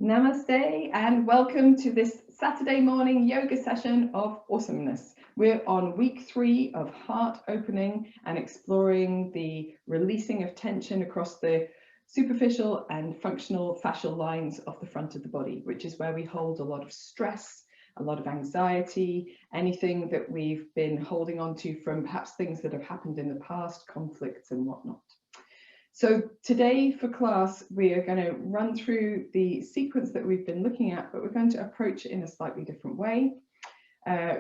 Namaste and welcome to this Saturday morning yoga session of awesomeness. We're on week 3 of heart opening and exploring the releasing of tension across the superficial and functional fascial lines of the front of the body, which is where we hold a lot of stress, a lot of anxiety, anything that we've been holding on to from perhaps things that have happened in the past, conflicts and whatnot. So today for class, we are going to run through the sequence that we've been looking at, but we're going to approach it in a slightly different way,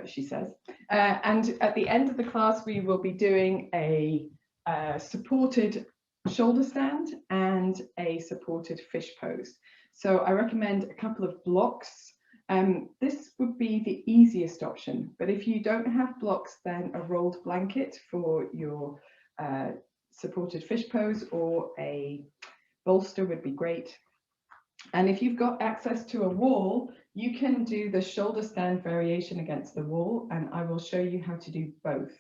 she says. And at the end of the class, we will be doing a supported shoulder stand and a supported fish pose. So I recommend a couple of blocks. This would be the easiest option, but if you don't have blocks, then a rolled blanket for your supported fish pose or a bolster would be great. And if you've got access to a wall, you can do the shoulder stand variation against the wall, and I will show you how to do both.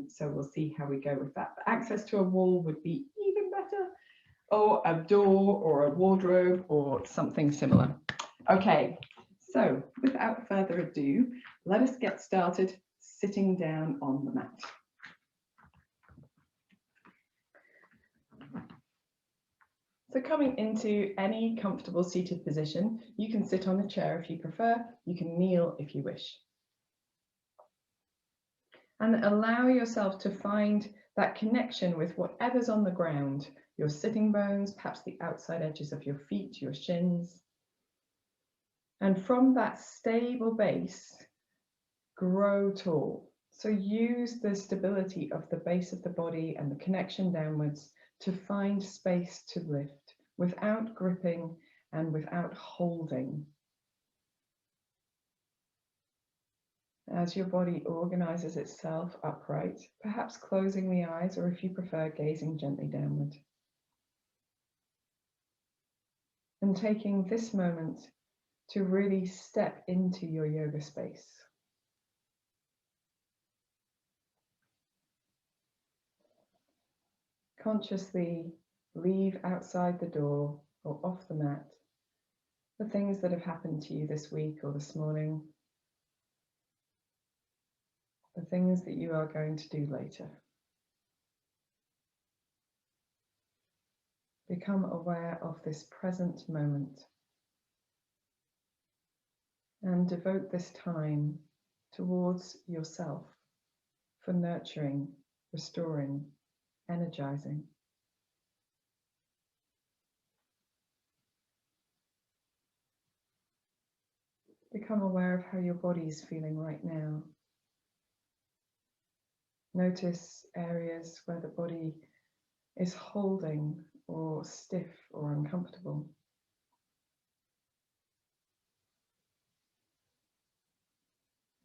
So we'll see how we go with that. But access to a wall would be even better, or a door or a wardrobe or something similar. Okay, so without further ado, let us get started sitting down on the mat. So coming into any comfortable seated position, you can sit on a chair if you prefer, you can kneel if you wish. And allow yourself to find that connection with whatever's on the ground, your sitting bones, perhaps the outside edges of your feet, your shins. And from that stable base, grow tall. So use the stability of the base of the body and the connection downwards to find space to lift without gripping and without holding. As your body organizes itself upright, perhaps closing the eyes, or if you prefer, gazing gently downward. And taking this moment to really step into your yoga space. Consciously leave outside the door or off the mat the things that have happened to you this week or this morning, the things that you are going to do later. Become aware of this present moment and devote this time towards yourself for nurturing, restoring, energizing. Become aware of how your body is feeling right now. Notice areas where the body is holding or stiff or uncomfortable.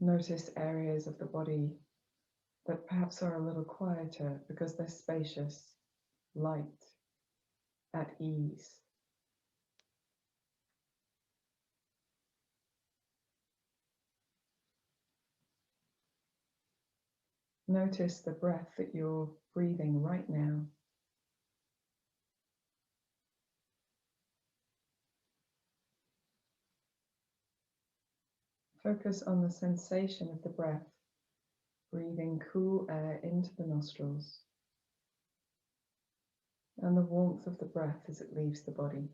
Notice areas of the body that perhaps are a little quieter because they're spacious, light, at ease. Notice the breath that you're breathing right now. Focus on the sensation of the breath, breathing cool air into the nostrils, and the warmth of the breath as it leaves the body.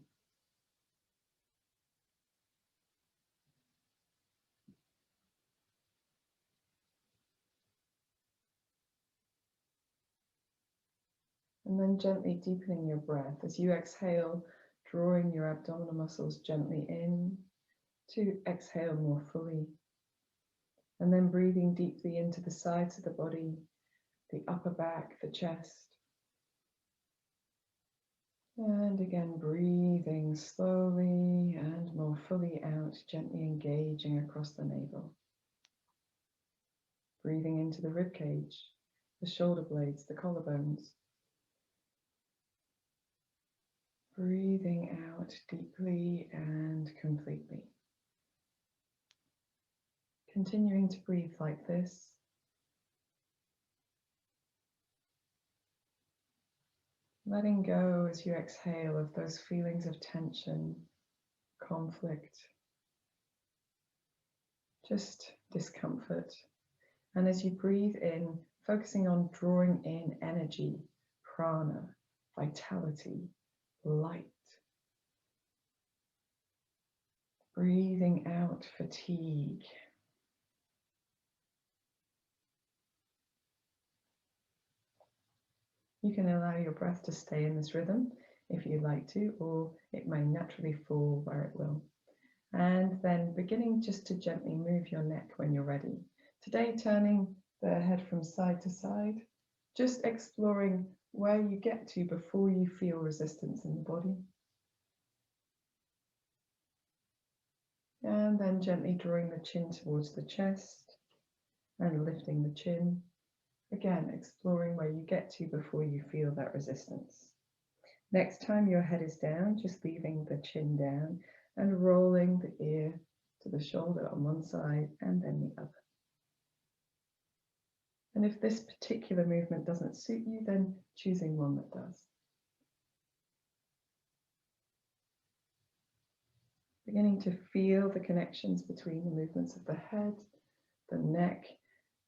And then gently deepening your breath as you exhale, drawing your abdominal muscles gently in to exhale more fully. And then breathing deeply into the sides of the body, the upper back, the chest. And again, breathing slowly and more fully out, gently engaging across the navel. Breathing into the rib cage, the shoulder blades, the collarbones. Breathing out deeply and completely. Continuing to breathe like this. Letting go as you exhale of those feelings of tension, conflict, just discomfort. And as you breathe in, focusing on drawing in energy, prana, vitality, light. Breathing out fatigue. You can allow your breath to stay in this rhythm if you'd like to, or it may naturally fall where it will. And then beginning just to gently move your neck when you're ready. Today, turning the head from side to side, just exploring where you get to before you feel resistance in the body. And then gently drawing the chin towards the chest and lifting the chin. Again, exploring where you get to before you feel that resistance. Next time your head is down, just leaving the chin down and rolling the ear to the shoulder on one side and then the other. And if this particular movement doesn't suit you, then choosing one that does. Beginning to feel the connections between the movements of the head, the neck,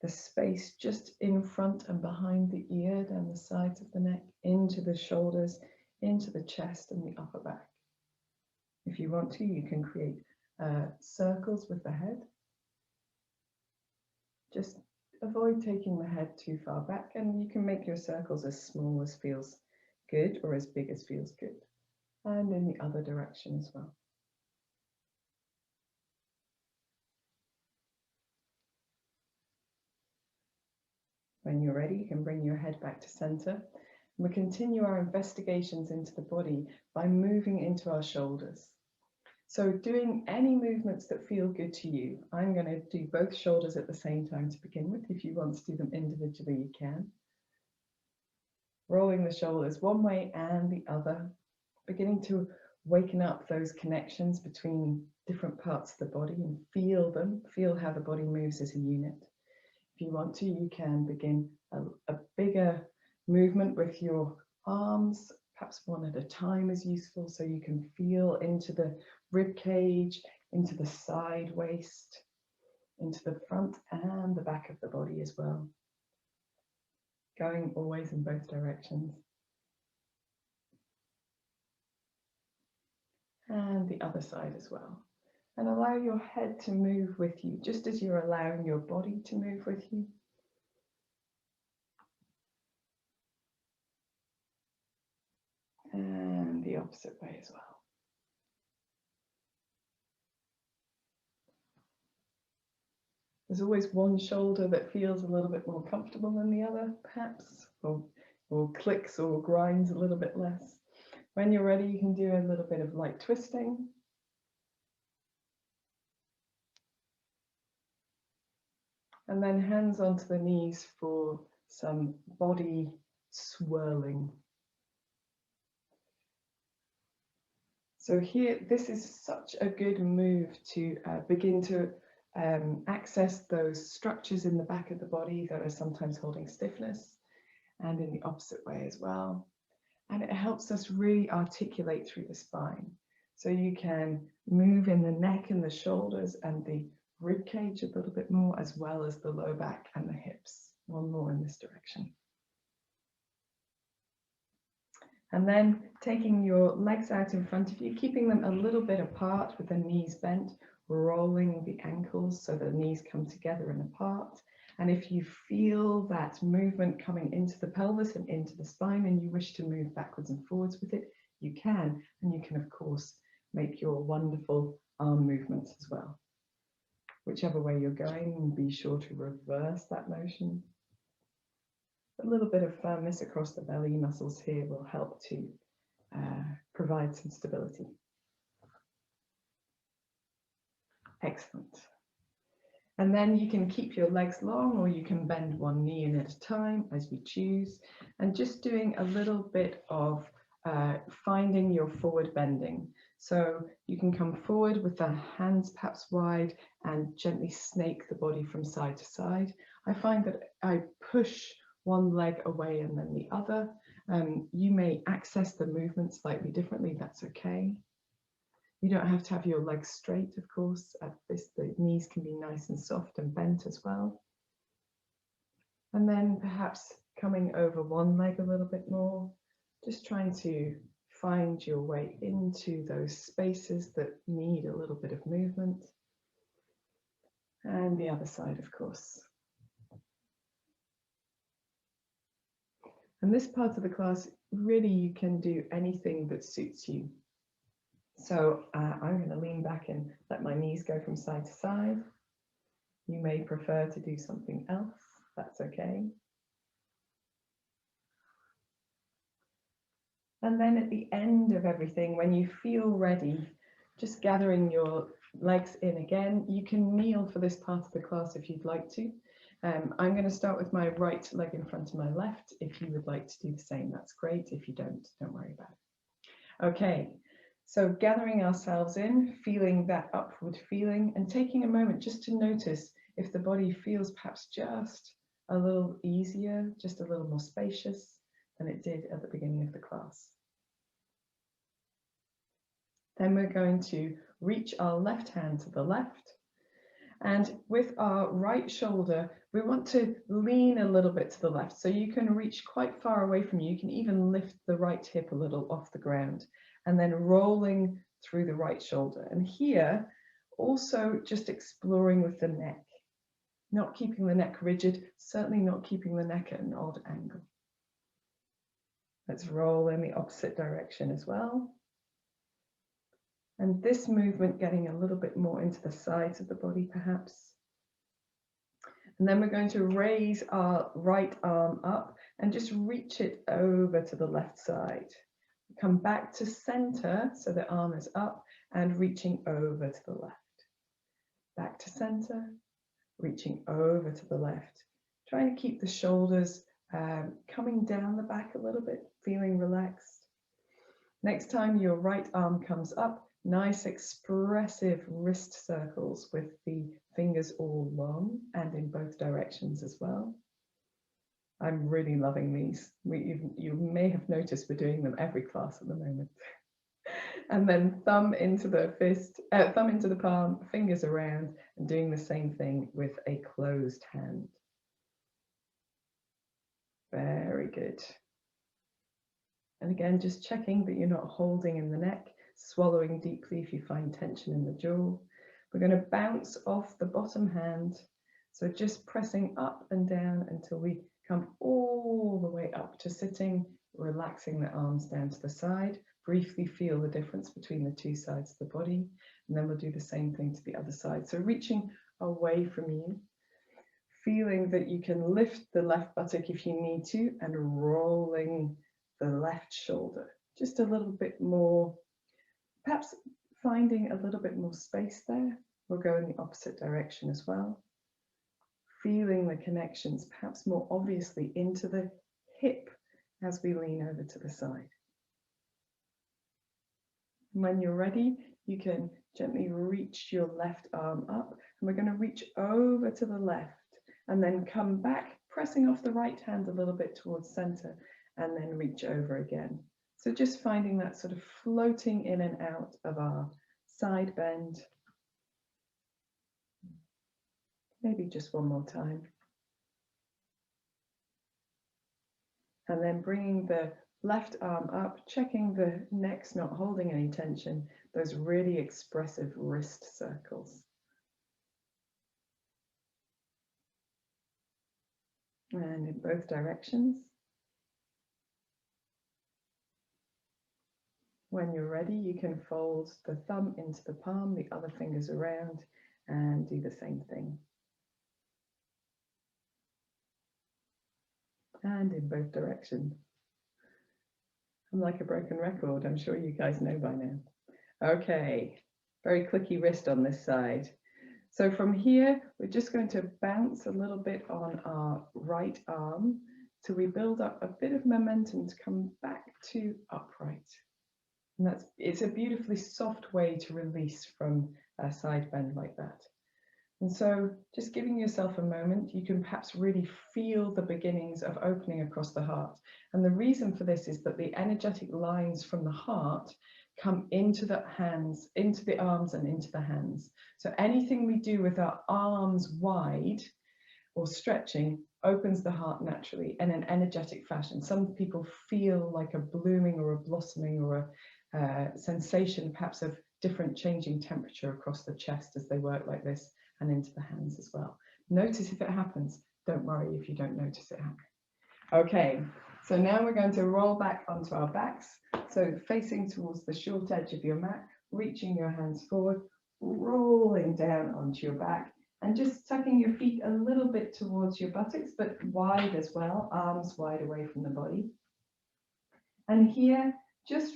the space just in front and behind the ear, down the sides of the neck, into the shoulders, into the chest and the upper back. If you want to, you can create circles with the head. Just avoid taking the head too far back, and you can make your circles as small as feels good or as big as feels good, and in the other direction as well. When you're ready, you can bring your head back to center. We continue our investigations into the body by moving into our shoulders. So doing any movements that feel good to you. I'm going to do both shoulders at the same time to begin with. If you want to do them individually, you can. Rolling the shoulders one way and the other, beginning to waken up those connections between different parts of the body and feel them, feel how the body moves as a unit. If you want to, you can begin a bigger movement with your arms, perhaps one at a time is useful, so you can feel into the rib cage, into the side waist, into the front and the back of the body as well. Going always in both directions. And the other side as well. And allow your head to move with you, just as you're allowing your body to move with you. And the opposite way as well. There's always one shoulder that feels a little bit more comfortable than the other, perhaps, or clicks or grinds a little bit less. When you're ready, you can do a little bit of light twisting. And then hands onto the knees for some body swirling. So here, this is such a good move to begin to access those structures in the back of the body that are sometimes holding stiffness, and in the opposite way as well. And it helps us really articulate through the spine. So you can move in the neck and the shoulders and the rib cage a little bit more, as well as the low back and the hips. One more in this direction. And then taking your legs out in front of you, keeping them a little bit apart with the knees bent, rolling the ankles so the knees come together and apart. And if you feel that movement coming into the pelvis and into the spine and you wish to move backwards and forwards with it, you can. And you can, of course, make your wonderful arm movements as well. Whichever way you're going, be sure to reverse that motion. A little bit of firmness across the belly muscles here will help to provide some stability. Excellent. And then you can keep your legs long, or you can bend one knee in at a time as you choose, and just doing a little bit of finding your forward bending. So you can come forward with the hands perhaps wide and gently snake the body from side to side. I find that I push one leg away and then the other. You may access the movement slightly differently, that's okay. You don't have to have your legs straight, of course. At this, the knees can be nice and soft and bent as well. And then perhaps coming over one leg a little bit more, just trying to find your way into those spaces that need a little bit of movement. And the other side, of course. And this part of the class, really you can do anything that suits you. So I'm going to lean back and let my knees go from side to side. You may prefer to do something else, that's okay. And then at the end of everything, when you feel ready, just gathering your legs in again. You can kneel for this part of the class if you'd like to. I'm going to start with my right leg in front of my left. If you would like to do the same, that's great. If you don't worry about it. Okay, so gathering ourselves in, feeling that upward feeling, and taking a moment just to notice if the body feels perhaps just a little easier, just a little more spacious than it did at the beginning of the class. Then we're going to reach our left hand to the left. And with our right shoulder, we want to lean a little bit to the left. So you can reach quite far away from you. You can even lift the right hip a little off the ground and then rolling through the right shoulder. And here, also just exploring with the neck, not keeping the neck rigid, certainly not keeping the neck at an odd angle. Let's roll in the opposite direction as well. And this movement getting a little bit more into the sides of the body perhaps. And then we're going to raise our right arm up and just reach it over to the left side. Come back to center, so the arm is up and reaching over to the left. Back to center, reaching over to the left. Trying to keep the shoulders coming down the back a little bit, feeling relaxed. Next time your right arm comes up, nice expressive wrist circles with the fingers all long and in both directions as well. I'm really loving these. You may have noticed we're doing them every class at the moment. And then thumb into the fist, thumb into the palm, fingers around, and doing the same thing with a closed hand. Very good. And again, just checking that you're not holding in the neck, swallowing deeply if you find tension in the jaw. We're going to bounce off the bottom hand. So just pressing up and down until we come all the way up to sitting, relaxing the arms down to the side. Briefly feel the difference between the two sides of the body. And then we'll do the same thing to the other side. So reaching away from you, feeling that you can lift the left buttock if you need to, and rolling the left shoulder. Just a little bit more, perhaps finding a little bit more space there. We'll go in the opposite direction as well. Feeling the connections perhaps more obviously into the hip as we lean over to the side. When you're ready, you can gently reach your left arm up, and we're going to reach over to the left and then come back, pressing off the right hand a little bit towards center, and then reach over again. So just finding that sort of floating in and out of our side bend. Maybe just one more time. And then bringing the left arm up, checking the neck's not holding any tension, those really expressive wrist circles. And in both directions. When you're ready, you can fold the thumb into the palm, the other fingers around, and do the same thing. And in both directions. I'm like a broken record, I'm sure you guys know by now. Okay, very clicky wrist on this side. So from here, we're just going to bounce a little bit on our right arm till we build up a bit of momentum to come back to upright. And it's a beautifully soft way to release from a side bend like that. And so just giving yourself a moment, you can perhaps really feel the beginnings of opening across the heart. And the reason for this is that the energetic lines from the heart come into the hands, into the arms and into the hands. So anything we do with our arms wide or stretching opens the heart naturally in an energetic fashion. Some people feel like a blooming or a blossoming or a sensation perhaps of different changing temperature across the chest as they work like this and into the hands as well. Notice if it happens. Don't worry if you don't notice it happen. Okay, so now we're going to roll back onto our backs. So facing towards the short edge of your mat, reaching your hands forward, rolling down onto your back, and just tucking your feet a little bit towards your buttocks, but wide as well, arms wide away from the body. And here, just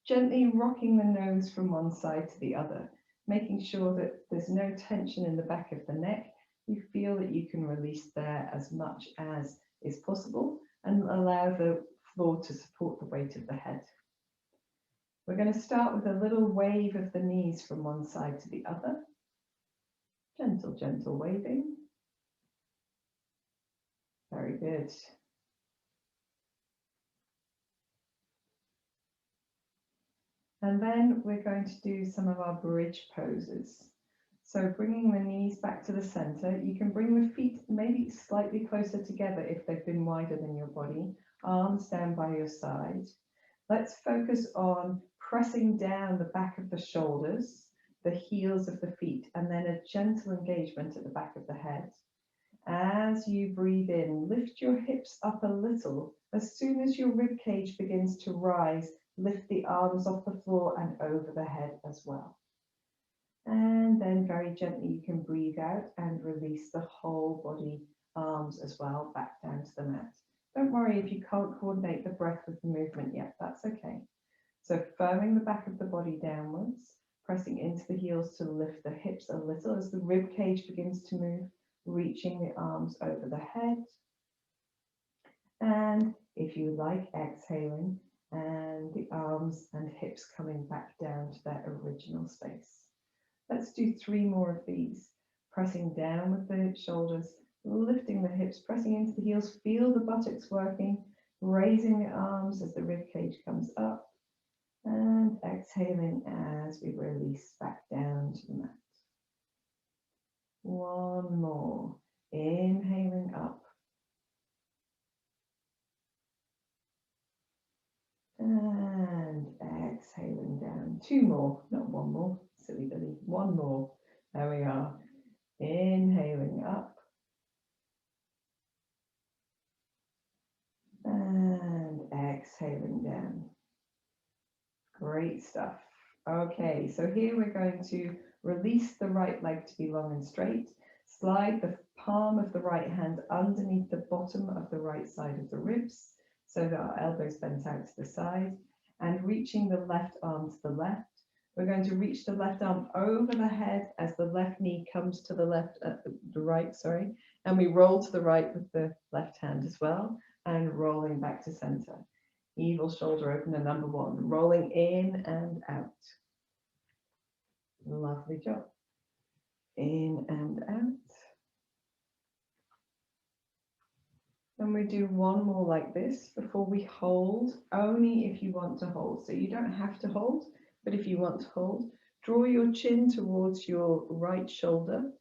gently rocking the nose from one side to the other, making sure that there's no tension in the back of the neck. You feel that you can release there as much as is possible and allow the floor to support the weight of the head. We're going to start with a little wave of the knees from one side to the other. Gentle, gentle waving. Very good. And then we're going to do some of our bridge poses. So bringing the knees back to the center, you can bring the feet maybe slightly closer together if they've been wider than your body, arms down by your side. Let's focus on pressing down the back of the shoulders, the heels of the feet, and then a gentle engagement at the back of the head. As you breathe in, lift your hips up a little. As soon as your rib cage begins to rise, lift the arms off the floor and over the head as well. And then very gently you can breathe out and release the whole body, arms as well, back down to the mat. Don't worry if you can't coordinate the breath with the movement yet, that's okay. So firming the back of the body downwards, pressing into the heels to lift the hips a little as the rib cage begins to move, reaching the arms over the head. And if you like, exhaling and the arms and hips coming back down to their original space. Let's do 3 more of these. Pressing down with the shoulders, lifting the hips, pressing into the heels, feel the buttocks working, raising the arms as the rib cage comes up, and exhaling as we release back down to the mat. 1 more. Inhaling up. And exhaling down. 2 more, not 1 more. Silly Billy. 1 more. There we are. Inhaling up. And exhaling down. Great stuff. Okay, so here we're going to release the right leg to be long and straight. Slide the palm of the right hand underneath the bottom of the right side of the ribs so that our elbows bent out to the side, and reaching the left arm to the left. We're going to reach the left arm over the head as the left knee comes to the right, and we roll to the right with the left hand as well, and rolling back to center. Evil shoulder opener number 1, rolling in and out. Lovely job. In and out. And we do 1 more like this before we hold, only if you want to hold. So you don't have to hold, but if you want to hold, draw your chin towards your right shoulder,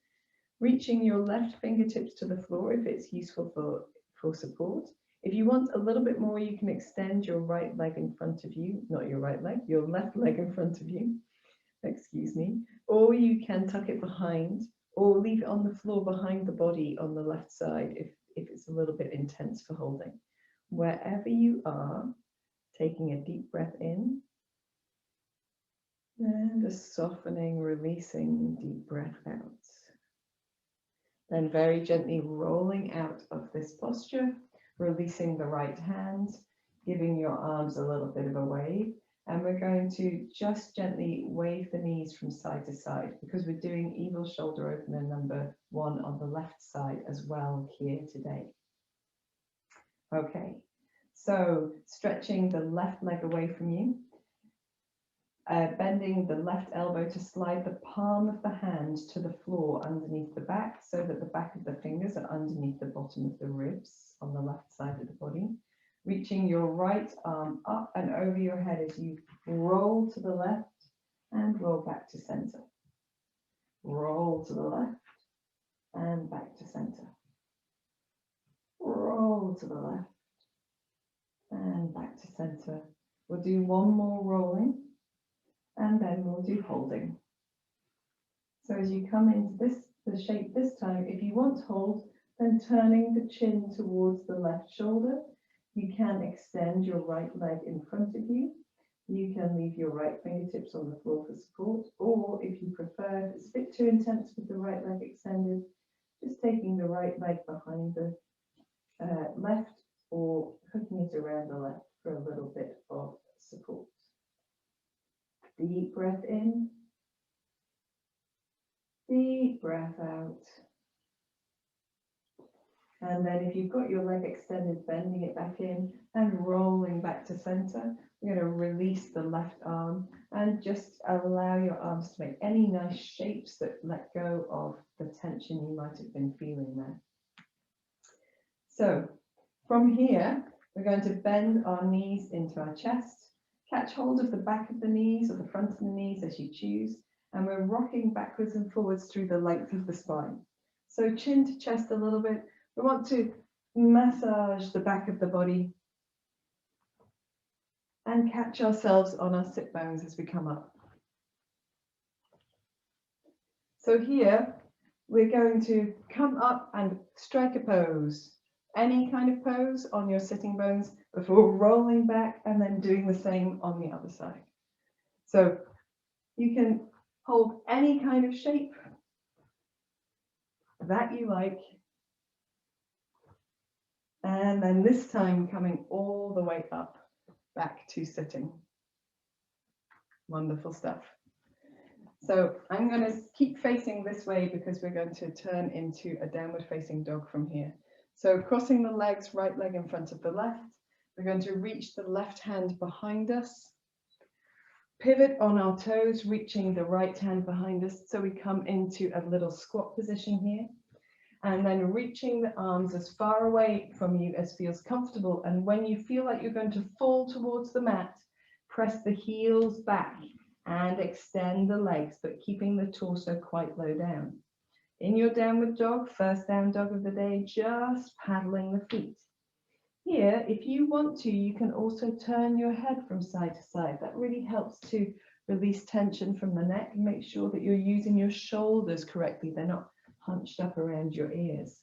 reaching your left fingertips to the floor if it's useful for support. If you want a little bit more, you can extend your right leg in front of you, not your right leg, your left leg in front of you, excuse me, or you can tuck it behind or leave it on the floor behind the body on the left side if it's a little bit intense for holding. Wherever you are, taking a deep breath in and a softening, releasing deep breath out. Then very gently rolling out of this posture, releasing the right hand, giving your arms a little bit of a wave. And we're going to just gently wave the knees from side to side because we're doing evil shoulder opener number 1 on the left side as well here today. Okay, so stretching the left leg away from you, bending the left elbow to slide the palm of the hand to the floor underneath the back so that the back of the fingers are underneath the bottom of the ribs on the left side of the body. reaching your right arm up and over your head as you roll to the left and roll back to center. Roll to the left and back to center. Roll to the left and back to center. We'll do one more rolling and then we'll do holding. So as you come into the shape this time, if you want to hold, then turning the chin towards the left shoulder. You can extend your right leg in front of you. You can leave your right fingertips on the floor for support, or if you prefer, if it's a bit too intense with the right leg extended, just taking the right leg behind the left or hooking it around the left for a little bit of support. Deep breath in. Deep breath out. And then if you've got your leg extended, bending it back in and rolling back to center. We're going to release the left arm and just allow your arms to make any nice shapes that let go of the tension you might have been feeling there. So from here, we're going to bend our knees into our chest, catch hold of the back of the knees or the front of the knees as you choose, and we're rocking backwards and forwards through the length of the spine. So chin to chest a little bit. We want to massage the back of the body and catch ourselves on our sit bones as we come up. So here, we're going to come up and strike a pose. Any kind of pose on your sitting bones before rolling back and then doing the same on the other side. So you can hold any kind of shape that you like. And then this time coming all the way up, back to sitting. Wonderful stuff. So I'm going to keep facing this way because we're going to turn into a downward facing dog from here. So crossing the legs, right leg in front of the left. We're going to reach the left hand behind us. Pivot on our toes, reaching the right hand behind us. So we come into a little squat position here. And then reaching the arms as far away from you as feels comfortable. And when you feel like you're going to fall towards the mat, press the heels back and extend the legs, but keeping the torso quite low down. In your downward dog, first down dog of the day, just paddling the feet. Here, if you want to, you can also turn your head from side to side. That really helps to release tension from the neck and make sure that you're using your shoulders correctly. They're not hunched up around your ears.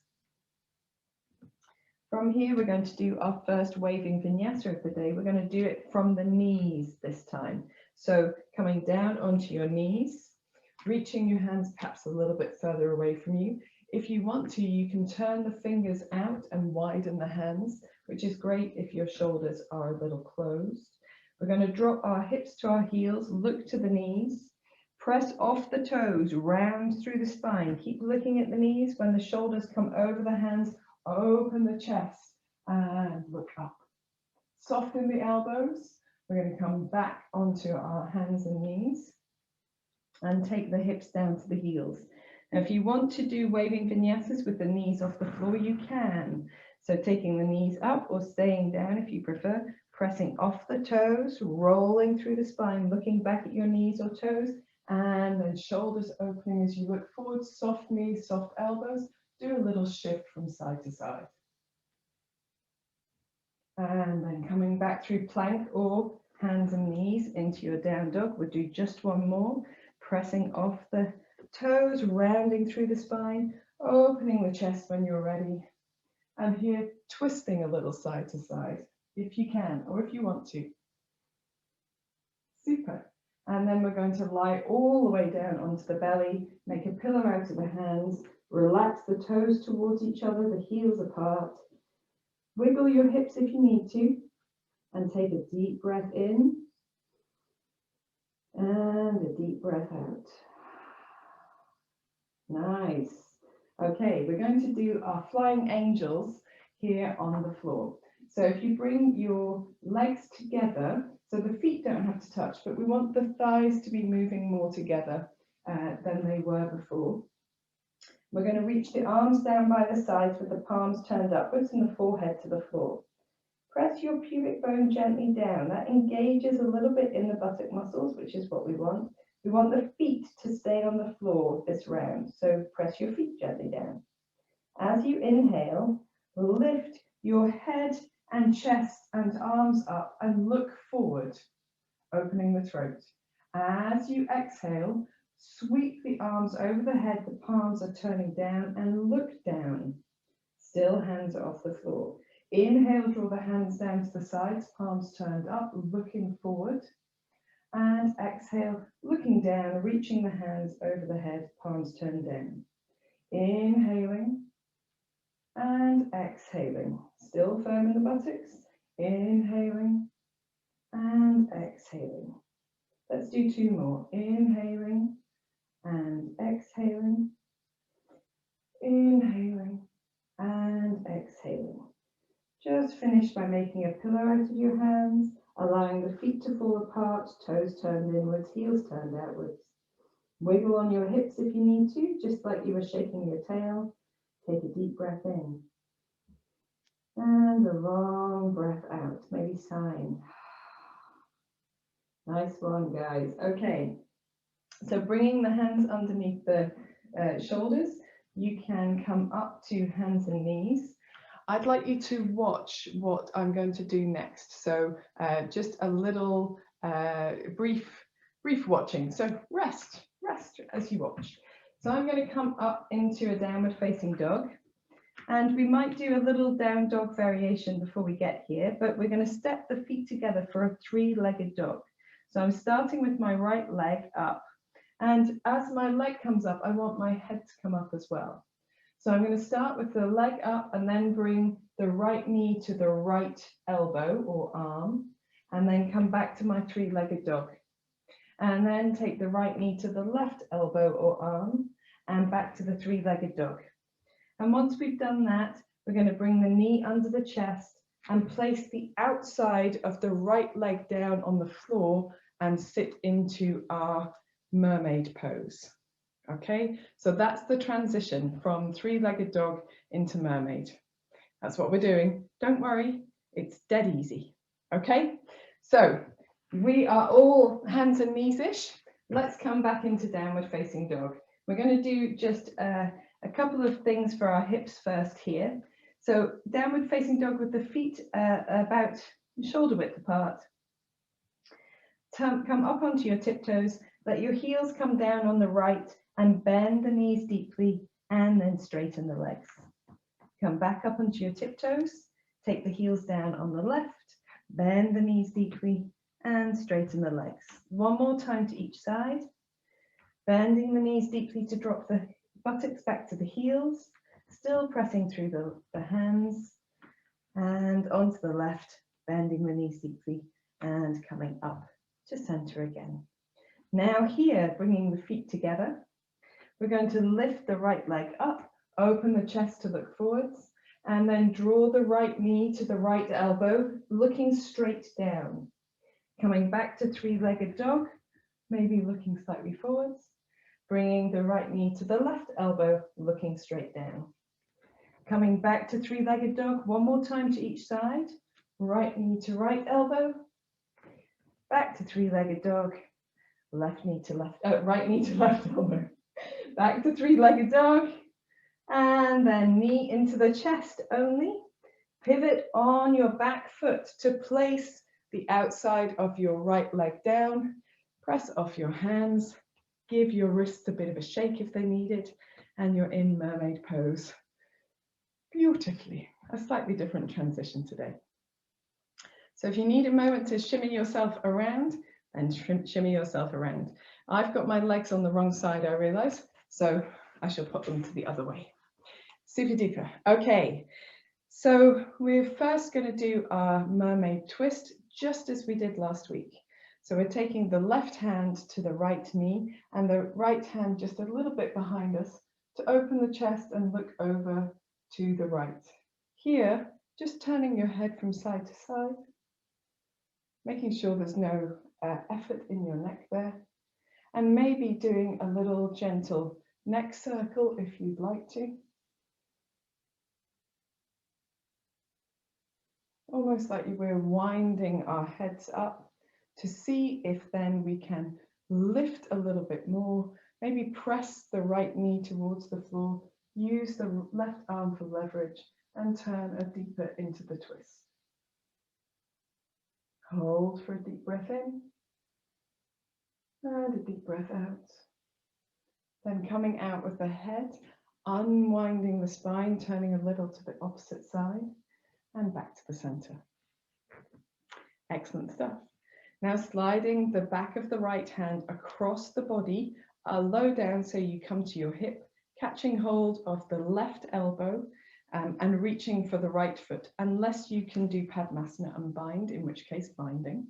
From here, we're going to do our first waving vinyasa of the day. We're going to do it from the knees this time. So coming down onto your knees, reaching your hands perhaps a little bit further away from you. If you want to, you can turn the fingers out and widen the hands, which is great if your shoulders are a little closed. We're going to drop our hips to our heels, look to the knees, press off the toes, round through the spine. Keep looking at the knees. When the shoulders come over the hands, open the chest and look up. Soften the elbows. We're going to come back onto our hands and knees and take the hips down to the heels. Now, if you want to do waving vinyasas with the knees off the floor, you can. So taking the knees up or staying down if you prefer, pressing off the toes, rolling through the spine, looking back at your knees or toes, and then shoulders opening as you look forward, soft knees, soft elbows. Do a little shift from side to side. And then coming back through plank or hands and knees into your down dog. We'll do just one more, pressing off the toes, rounding through the spine, opening the chest when you're ready. And here, twisting a little side to side, if you can, or if you want to. Super. And then we're going to lie all the way down onto the belly, make a pillow out of the hands, relax the toes towards each other, the heels apart. Wiggle your hips if you need to, and take a deep breath in, and a deep breath out. Nice. Okay, we're going to do our flying angels here on the floor. So if you bring your legs together, so the feet don't have to touch, but we want the thighs to be moving more together than they were before. We're going to reach the arms down by the sides with the palms turned upwards and the forehead to the floor. Press your pubic bone gently down. That engages a little bit in the buttock muscles, which is what we want. We want the feet to stay on the floor this round, so press your feet gently down. As you inhale, lift your head and chest and arms up and look forward, opening the throat. As you exhale, sweep the arms over the head, the palms are turning down, and look down. Still hands are off the floor. Inhale, draw the hands down to the sides, palms turned up, looking forward. And exhale, looking down, reaching the hands over the head, palms turned down. Inhaling and exhaling. Still firm in the buttocks. Inhaling and exhaling. Let's do two more. Inhaling and exhaling. Inhaling and exhaling. Just finish by making a pillow out of your hands, allowing the feet to fall apart, toes turned inwards, heels turned outwards. Wiggle on your hips if you need to, just like you were shaking your tail. Take a deep breath in. And a long breath out, maybe sighing. Nice one, guys. Okay, so bringing the hands underneath the shoulders, you can come up to hands and knees. I'd like you to watch what I'm going to do next. So just a little brief watching. So rest as you watch. So I'm going to come up into a downward facing dog. And we might do a little down dog variation before we get here, but we're going to step the feet together for a three-legged dog. So I'm starting with my right leg up. And as my leg comes up, I want my head to come up as well. So I'm going to start with the leg up and then bring the right knee to the right elbow or arm, and then come back to my three-legged dog. And then take the right knee to the left elbow or arm and back to the three-legged dog. And once we've done that, we're going to bring the knee under the chest and place the outside of the right leg down on the floor and sit into our mermaid pose. Okay, so that's the transition from three-legged dog into mermaid. That's what we're doing. Don't worry, it's dead easy. Okay, so we are all hands and knees-ish. Let's come back into downward facing dog. We're going to do just a couple of things for our hips first here. So downward facing dog with the feet about shoulder width apart. Come up onto your tiptoes, let your heels come down on the right and bend the knees deeply and then straighten the legs. Come back up onto your tiptoes, take the heels down on the left, bend the knees deeply and straighten the legs. One more time to each side, bending the knees deeply to drop the buttocks back to the heels, still pressing through the hands, and onto the left, bending the knees deeply and coming up to center again. Now here, bringing the feet together, we're going to lift the right leg up, open the chest to look forwards, and then draw the right knee to the right elbow, looking straight down. Coming back to three-legged dog, maybe looking slightly forwards, bringing the right knee to the left elbow, looking straight down. Coming back to three-legged dog, one more time to each side, right knee to right elbow, back to three-legged dog, left knee to left, right knee to left elbow, back to three-legged dog, and then knee into the chest only. Pivot on your back foot to place the outside of your right leg down. Press off your hands, give your wrists a bit of a shake if they need it, and you're in mermaid pose. Beautifully, a slightly different transition today. So if you need a moment to shimmy yourself around, then shimmy yourself around. I've got my legs on the wrong side, I realize, so I shall put them to the other way. Super duper. Okay, so we're first going to do our mermaid twist, just as we did last week. So we're taking the left hand to the right knee and the right hand just a little bit behind us to open the chest and look over to the right. Here, just turning your head from side to side, making sure there's no effort in your neck there, and maybe doing a little gentle neck circle if you'd like to. almost like we're winding our heads up to see if then we can lift a little bit more, maybe press the right knee towards the floor, use the left arm for leverage and turn a deeper into the twist. Hold for a deep breath in and a deep breath out. Then coming out with the head, unwinding the spine, turning a little to the opposite side and back to the center. Excellent stuff. Now sliding the back of the right hand across the body, low down so you come to your hip, catching hold of the left elbow and reaching for the right foot, unless you can do Padmasana unbind, in which case binding.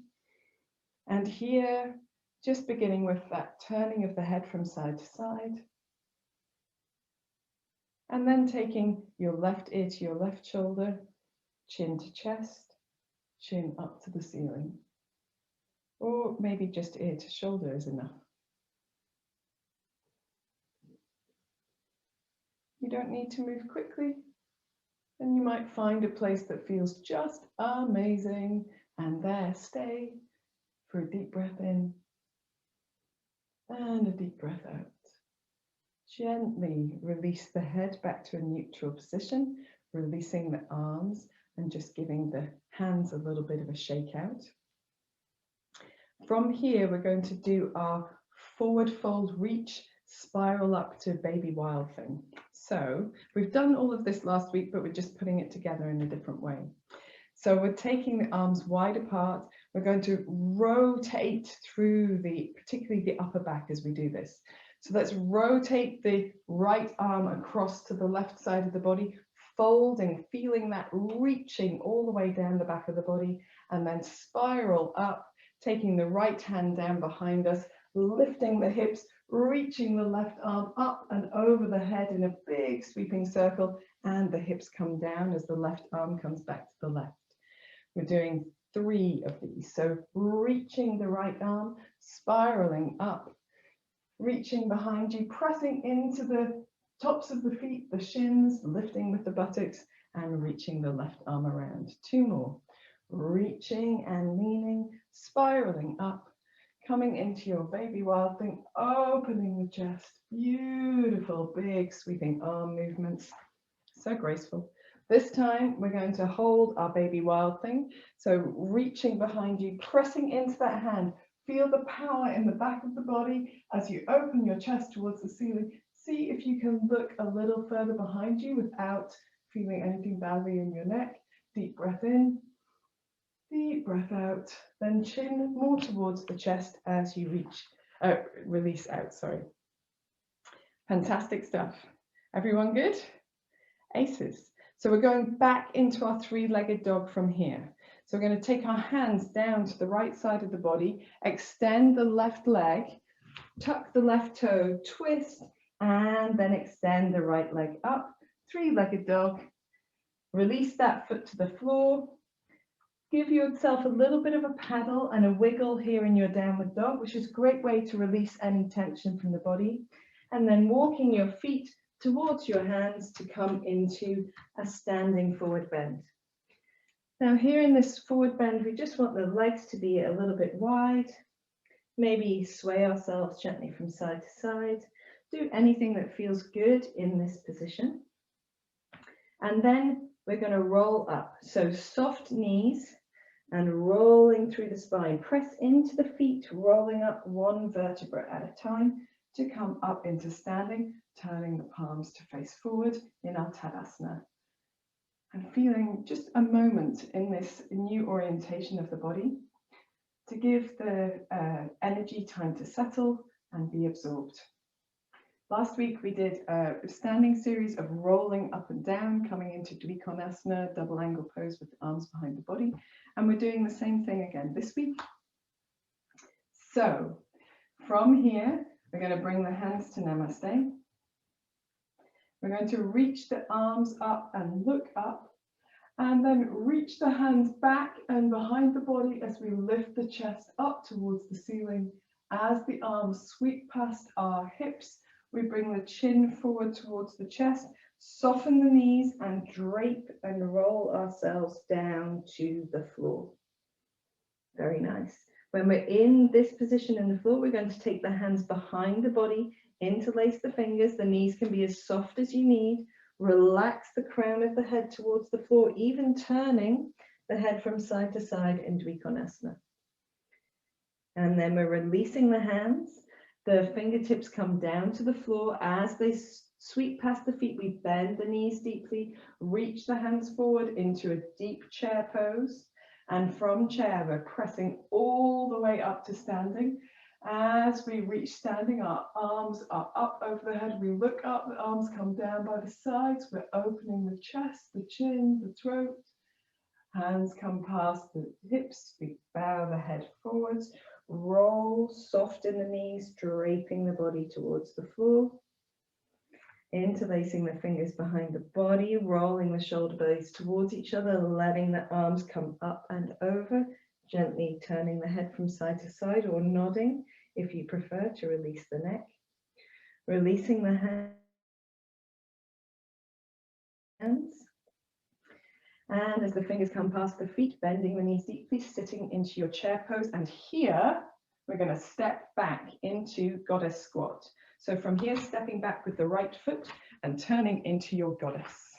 And here, just beginning with that turning of the head from side to side. And then taking your left ear to your left shoulder, chin to chest, chin up to the ceiling. Or maybe just ear to shoulder is enough. You don't need to move quickly. And you might find a place that feels just amazing. And there, stay for a deep breath in and a deep breath out. Gently release the head back to a neutral position, releasing the arms and just giving the hands a little bit of a shake out. From here, we're going to do our forward fold reach, spiral up to baby wild thing. So we've done all of this last week, but we're just putting it together in a different way. So we're taking the arms wide apart. We're going to rotate through particularly the upper back as we do this. So let's rotate the right arm across to the left side of the body, folding, feeling that reaching all the way down the back of the body, and then spiral up, taking the right hand down behind us, lifting the hips, reaching the left arm up and over the head in a big sweeping circle, and the hips come down as the left arm comes back to the left. We're doing 3 of these. So reaching the right arm, spiraling up, reaching behind you, pressing into the tops of the feet, the shins, lifting with the buttocks, and reaching the left arm around. 2 more. Reaching and leaning, spiraling up, coming into your baby wild thing, opening the chest. Beautiful, big sweeping arm movements. So graceful. This time we're going to hold our baby wild thing. So reaching behind you, pressing into that hand. Feel the power in the back of the body as you open your chest towards the ceiling. See if you can look a little further behind you without feeling anything badly in your neck. Deep breath in, deep breath out, then chin more towards the chest as you release out, sorry. Fantastic stuff. Everyone good? Aces. So we're going back into our 3-legged dog from here. So we're going to take our hands down to the right side of the body, extend the left leg, tuck the left toe, twist, and then extend the right leg up. 3-legged dog. Release that foot to the floor. Give yourself a little bit of a paddle and a wiggle here in your downward dog, which is a great way to release any tension from the body. And then walking your feet towards your hands to come into a standing forward bend. Now here in this forward bend, we just want the legs to be a little bit wide. Maybe sway ourselves gently from side to side. Do anything that feels good in this position. And then we're going to roll up. So soft knees and rolling through the spine. Press into the feet, rolling up 1 vertebra at a time to come up into standing, turning the palms to face forward in our Tadasana. And feeling just a moment in this new orientation of the body to give the energy time to settle and be absorbed. Last week we did a standing series of rolling up and down, coming into Vinyasa, double angle pose with the arms behind the body. And we're doing the same thing again this week. So from here, we're going to bring the hands to Namaste. We're going to reach the arms up and look up, and then reach the hands back and behind the body as we lift the chest up towards the ceiling. As the arms sweep past our hips, we bring the chin forward towards the chest, Soften the knees and drape and roll ourselves down to the floor. Very nice. When we're in this position in the floor, we're going to take the hands behind the body, interlace the fingers. The knees can be as soft as you need. Relax the crown of the head towards the floor, even turning the head from side to side in Dvikonasana. And then we're releasing the hands. The fingertips come down to the floor. As they sweep past the feet, we bend the knees deeply, reach the hands forward into a deep chair pose. And from chair, we're pressing all the way up to standing. As we reach standing, our arms are up over the head. We look up, the arms come down by the sides. We're opening the chest, the chin, the throat. Hands come past the hips. We bow the head forwards. Roll, soften the knees, draping the body towards the floor. Interlacing the fingers behind the body, rolling the shoulder blades towards each other, letting the arms come up and over, gently turning the head from side to side or nodding if you prefer to release the neck. Releasing the hands. And as the fingers come past the feet, bending the knees deeply, sitting into your chair pose. And here, we're going to step back into goddess squat. So from here, stepping back with the right foot and turning into your goddess.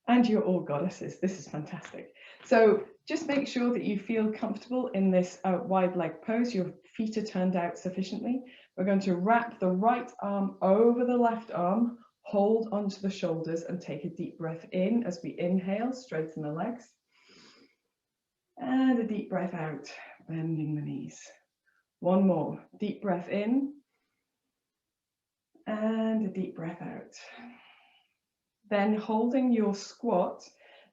And you're all goddesses. This is fantastic. So just make sure that you feel comfortable in this wide leg pose. Your feet are turned out sufficiently. We're going to wrap the right arm over the left arm, hold onto the shoulders and take a deep breath in as we inhale, straighten the legs. And a deep breath out, bending the knees. One more, deep breath in. And a deep breath out. Then holding your squat,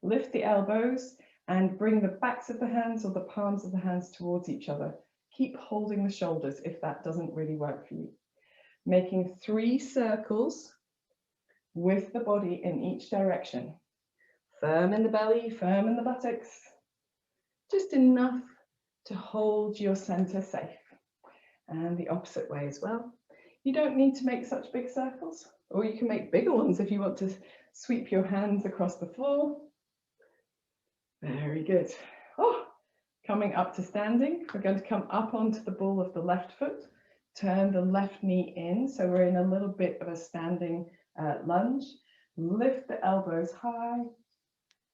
lift the elbows and bring the backs of the hands or the palms of the hands towards each other. Keep holding the shoulders if that doesn't really work for you. Making 3 circles with the body in each direction. Firm in the belly, firm in the buttocks. Just enough to hold your center safe. And the opposite way as well. You don't need to make such big circles, or you can make bigger ones if you want to sweep your hands across the floor. Very good. Oh, coming up to standing, we're going to come up onto the ball of the left foot, turn the left knee in, so we're in a little bit of a standing lunge. Lift the elbows high,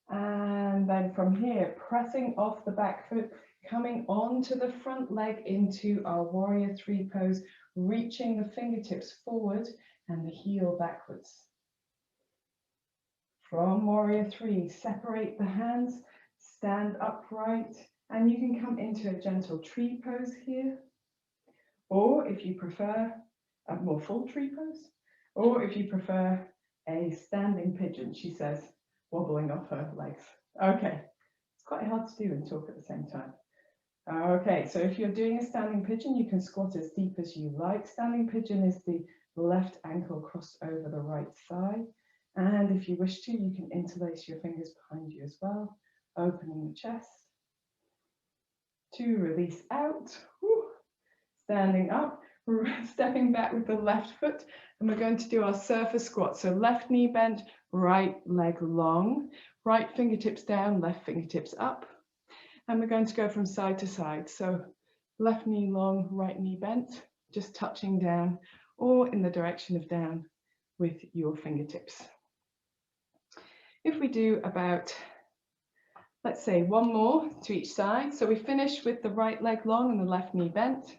and then from here, pressing off the back foot, coming onto the front leg into our warrior 3 pose, reaching the fingertips forward and the heel backwards. From warrior 3, separate the hands, stand upright, and you can come into a gentle tree pose here. Or if you prefer a more full tree pose, or if you prefer a standing pigeon, she says, wobbling off her legs. Okay, it's quite hard to do and talk at the same time. Okay, so if you're doing a standing pigeon, you can squat as deep as you like. Standing pigeon is the left ankle crossed over the right thigh. And if you wish to, you can interlace your fingers behind you as well, opening the chest. To release out. Woo. Standing up, stepping back with the left foot, and we're going to do our surfer squat. So left knee bent, right leg long, right fingertips down, left fingertips up. And we're going to go from side to side. So left knee long, right knee bent, just touching down or in the direction of down with your fingertips. If we do about, let's say 1 more to each side. So we finish with the right leg long and the left knee bent.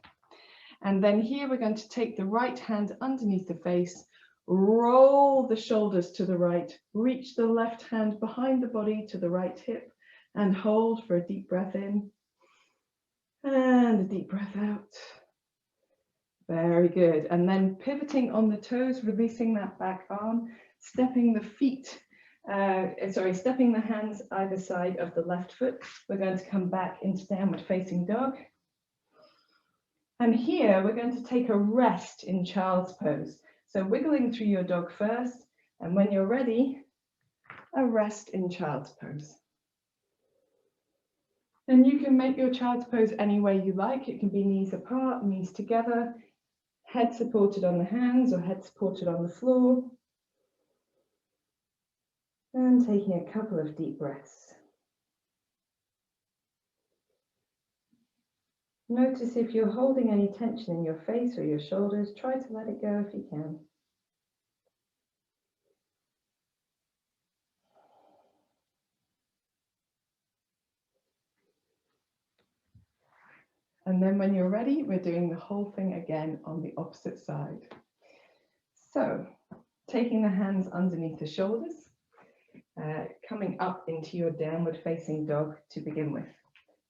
And then here we're going to take the right hand underneath the face, roll the shoulders to the right, reach the left hand behind the body to the right hip, and hold for a deep breath in and a deep breath out. Very good. And then pivoting on the toes, releasing that back arm, stepping the feet, stepping the hands either side of the left foot. We're going to come back into downward facing dog. And here we're going to take a rest in child's pose. So wiggling through your dog first, and when you're ready, a rest in child's pose. And you can make your child's pose any way you like. It can be knees apart, knees together, head supported on the hands or head supported on the floor. And taking a couple of deep breaths. Notice if you're holding any tension in your face or your shoulders, try to let it go if you can. And then when you're ready, we're doing the whole thing again on the opposite side. So, taking the hands underneath the shoulders, coming up into your downward facing dog to begin with.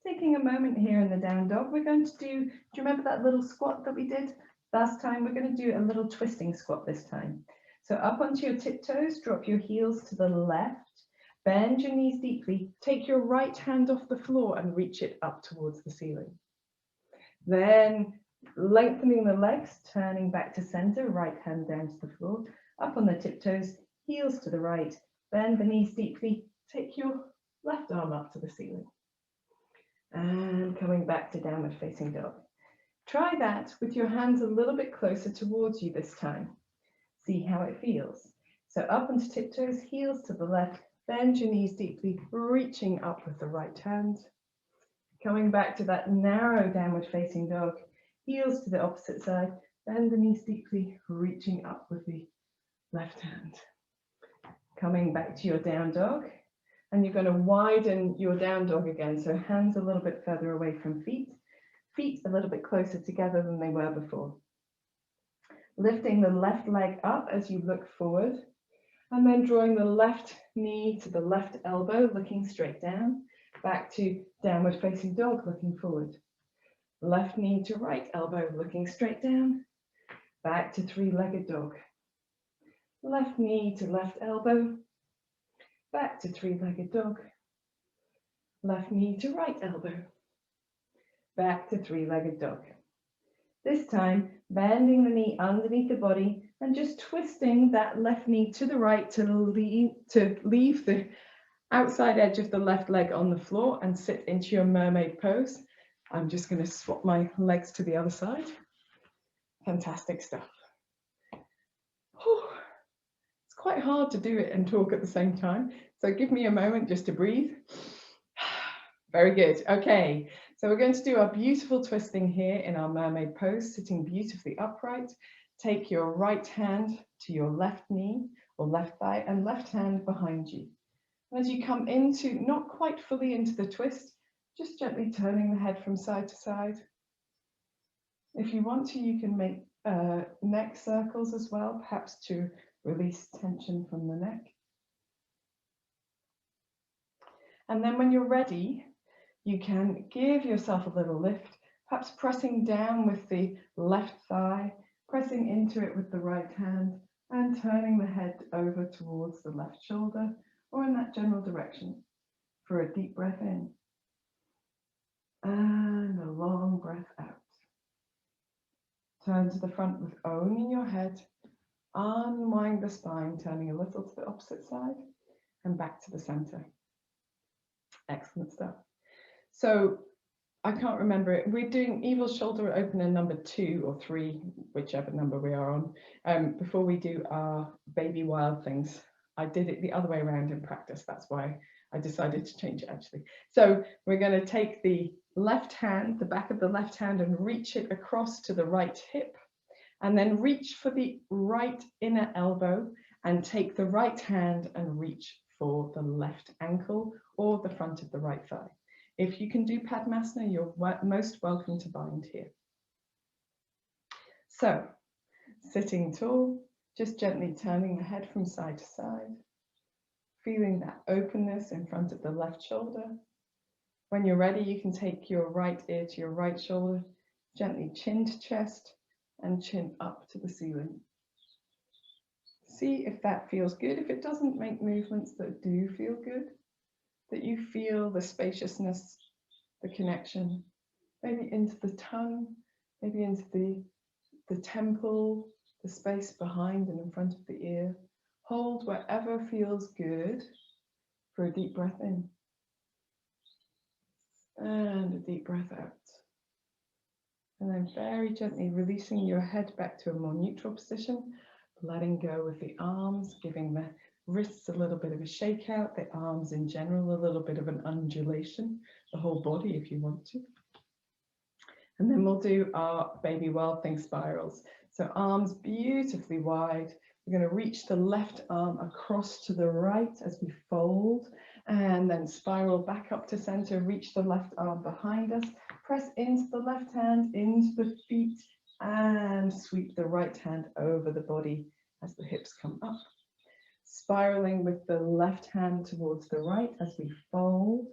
Taking a moment here in the down dog, we're going to do you remember that little squat that we did last time? We're going to do a little twisting squat this time. So up onto your tiptoes, drop your heels to the left, bend your knees deeply, take your right hand off the floor and reach it up towards the ceiling. Then lengthening the legs, turning back to center, right hand down to the floor, up on the tiptoes, heels to the right, bend the knees deeply, take your left arm up to the ceiling. And coming back to downward facing dog. Try that with your hands a little bit closer towards you this time. See how it feels. So up onto tiptoes, heels to the left, bend your knees deeply, reaching up with the right hand. Coming back to that narrow downward facing dog, heels to the opposite side, bend the knees deeply, reaching up with the left hand. Coming back to your down dog, and you're going to widen your down dog again, so hands a little bit further away from feet, feet a little bit closer together than they were before. Lifting the left leg up as you look forward, and then drawing the left knee to the left elbow, looking straight down, back to downward facing dog, looking forward. Left knee to right elbow, looking straight down, back to three-legged dog. Left knee to left elbow, back to three-legged dog. Left knee to right elbow, back to three-legged dog. This time, bending the knee underneath the body and just twisting that left knee to the right to leave the outside edge of the left leg on the floor and sit into your mermaid pose. I'm just going to swap my legs to the other side. Fantastic stuff. Whew. It's quite hard to do it and talk at the same time, so give me a moment just to breathe. Very good. Okay, so we're going to do our beautiful twisting here in our mermaid pose, sitting beautifully upright. Take your right hand to your left knee or left thigh and left hand behind you. As you come into, not quite fully into the twist, just gently turning the head from side to side. If you want to, you can make neck circles as well, perhaps to release tension from the neck. And then when you're ready, you can give yourself a little lift, perhaps pressing down with the left thigh, pressing into it with the right hand, and turning the head over towards the left shoulder, or in that general direction, for a deep breath in. And a long breath out. Turn to the front with owning your head, unwind the spine, turning a little to the opposite side, and back to the center. Excellent stuff. So I can't remember it. We're doing evil shoulder opener number 2 or 3, whichever number we are on, before we do our baby wild things. I did it the other way around in practice. That's why I decided to change it actually. So we're going to take the left hand, the back of the left hand, and reach it across to the right hip, and then reach for the right inner elbow and take the right hand and reach for the left ankle or the front of the right thigh. If you can do Padmasana, you're most welcome to bind here. So, sitting tall, just gently turning the head from side to side, feeling that openness in front of the left shoulder. When you're ready, you can take your right ear to your right shoulder, gently chin to chest and chin up to the ceiling. See if that feels good. If it doesn't, make movements that do feel good, that you feel the spaciousness, the connection, maybe into the tongue, maybe into the temple, the space behind and in front of the ear. Hold wherever feels good for a deep breath in. And a deep breath out. And then very gently releasing your head back to a more neutral position, letting go with the arms, giving the Wrists a little bit of a shake out, the arms in general a little bit of an undulation, the whole body if you want to. And then we'll do our baby wild thing spirals. So arms beautifully wide. We're going to reach the left arm across to the right as we fold, and then spiral back up to center, reach the left arm behind us, press into the left hand, into the feet, and sweep the right hand over the body as the hips come up. Spiraling with the left hand towards the right as we fold,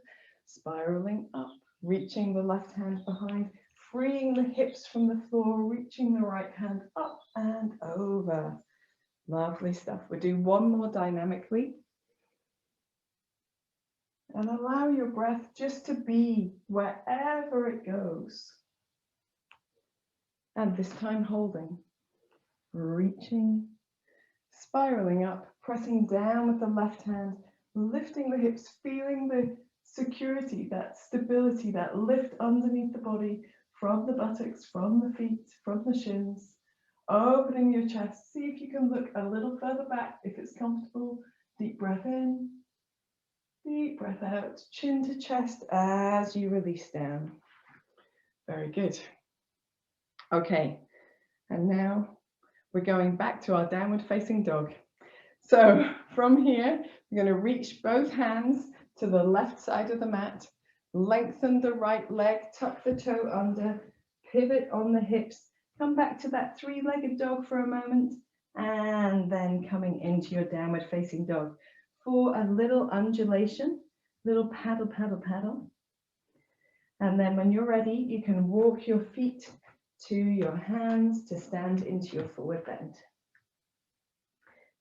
spiraling up, reaching the left hand behind, freeing the hips from the floor, reaching the right hand up and over. Lovely stuff. We'll do one more dynamically. And allow your breath just to be wherever it goes. And this time holding, reaching, spiraling up, pressing down with the left hand, lifting the hips, feeling the security, that stability, that lift underneath the body from the buttocks, from the feet, from the shins. Opening your chest. See if you can look a little further back if it's comfortable. Deep breath in, deep breath out, chin to chest as you release down. Very good. Okay, and now we're going back to our downward facing dog. So from here, we're going to reach both hands to the left side of the mat, lengthen the right leg, tuck the toe under, pivot on the hips, come back to that three-legged dog for a moment, and then coming into your downward facing dog for a little undulation, little paddle, paddle, paddle. And then when you're ready, you can walk your feet to your hands to stand into your forward bend.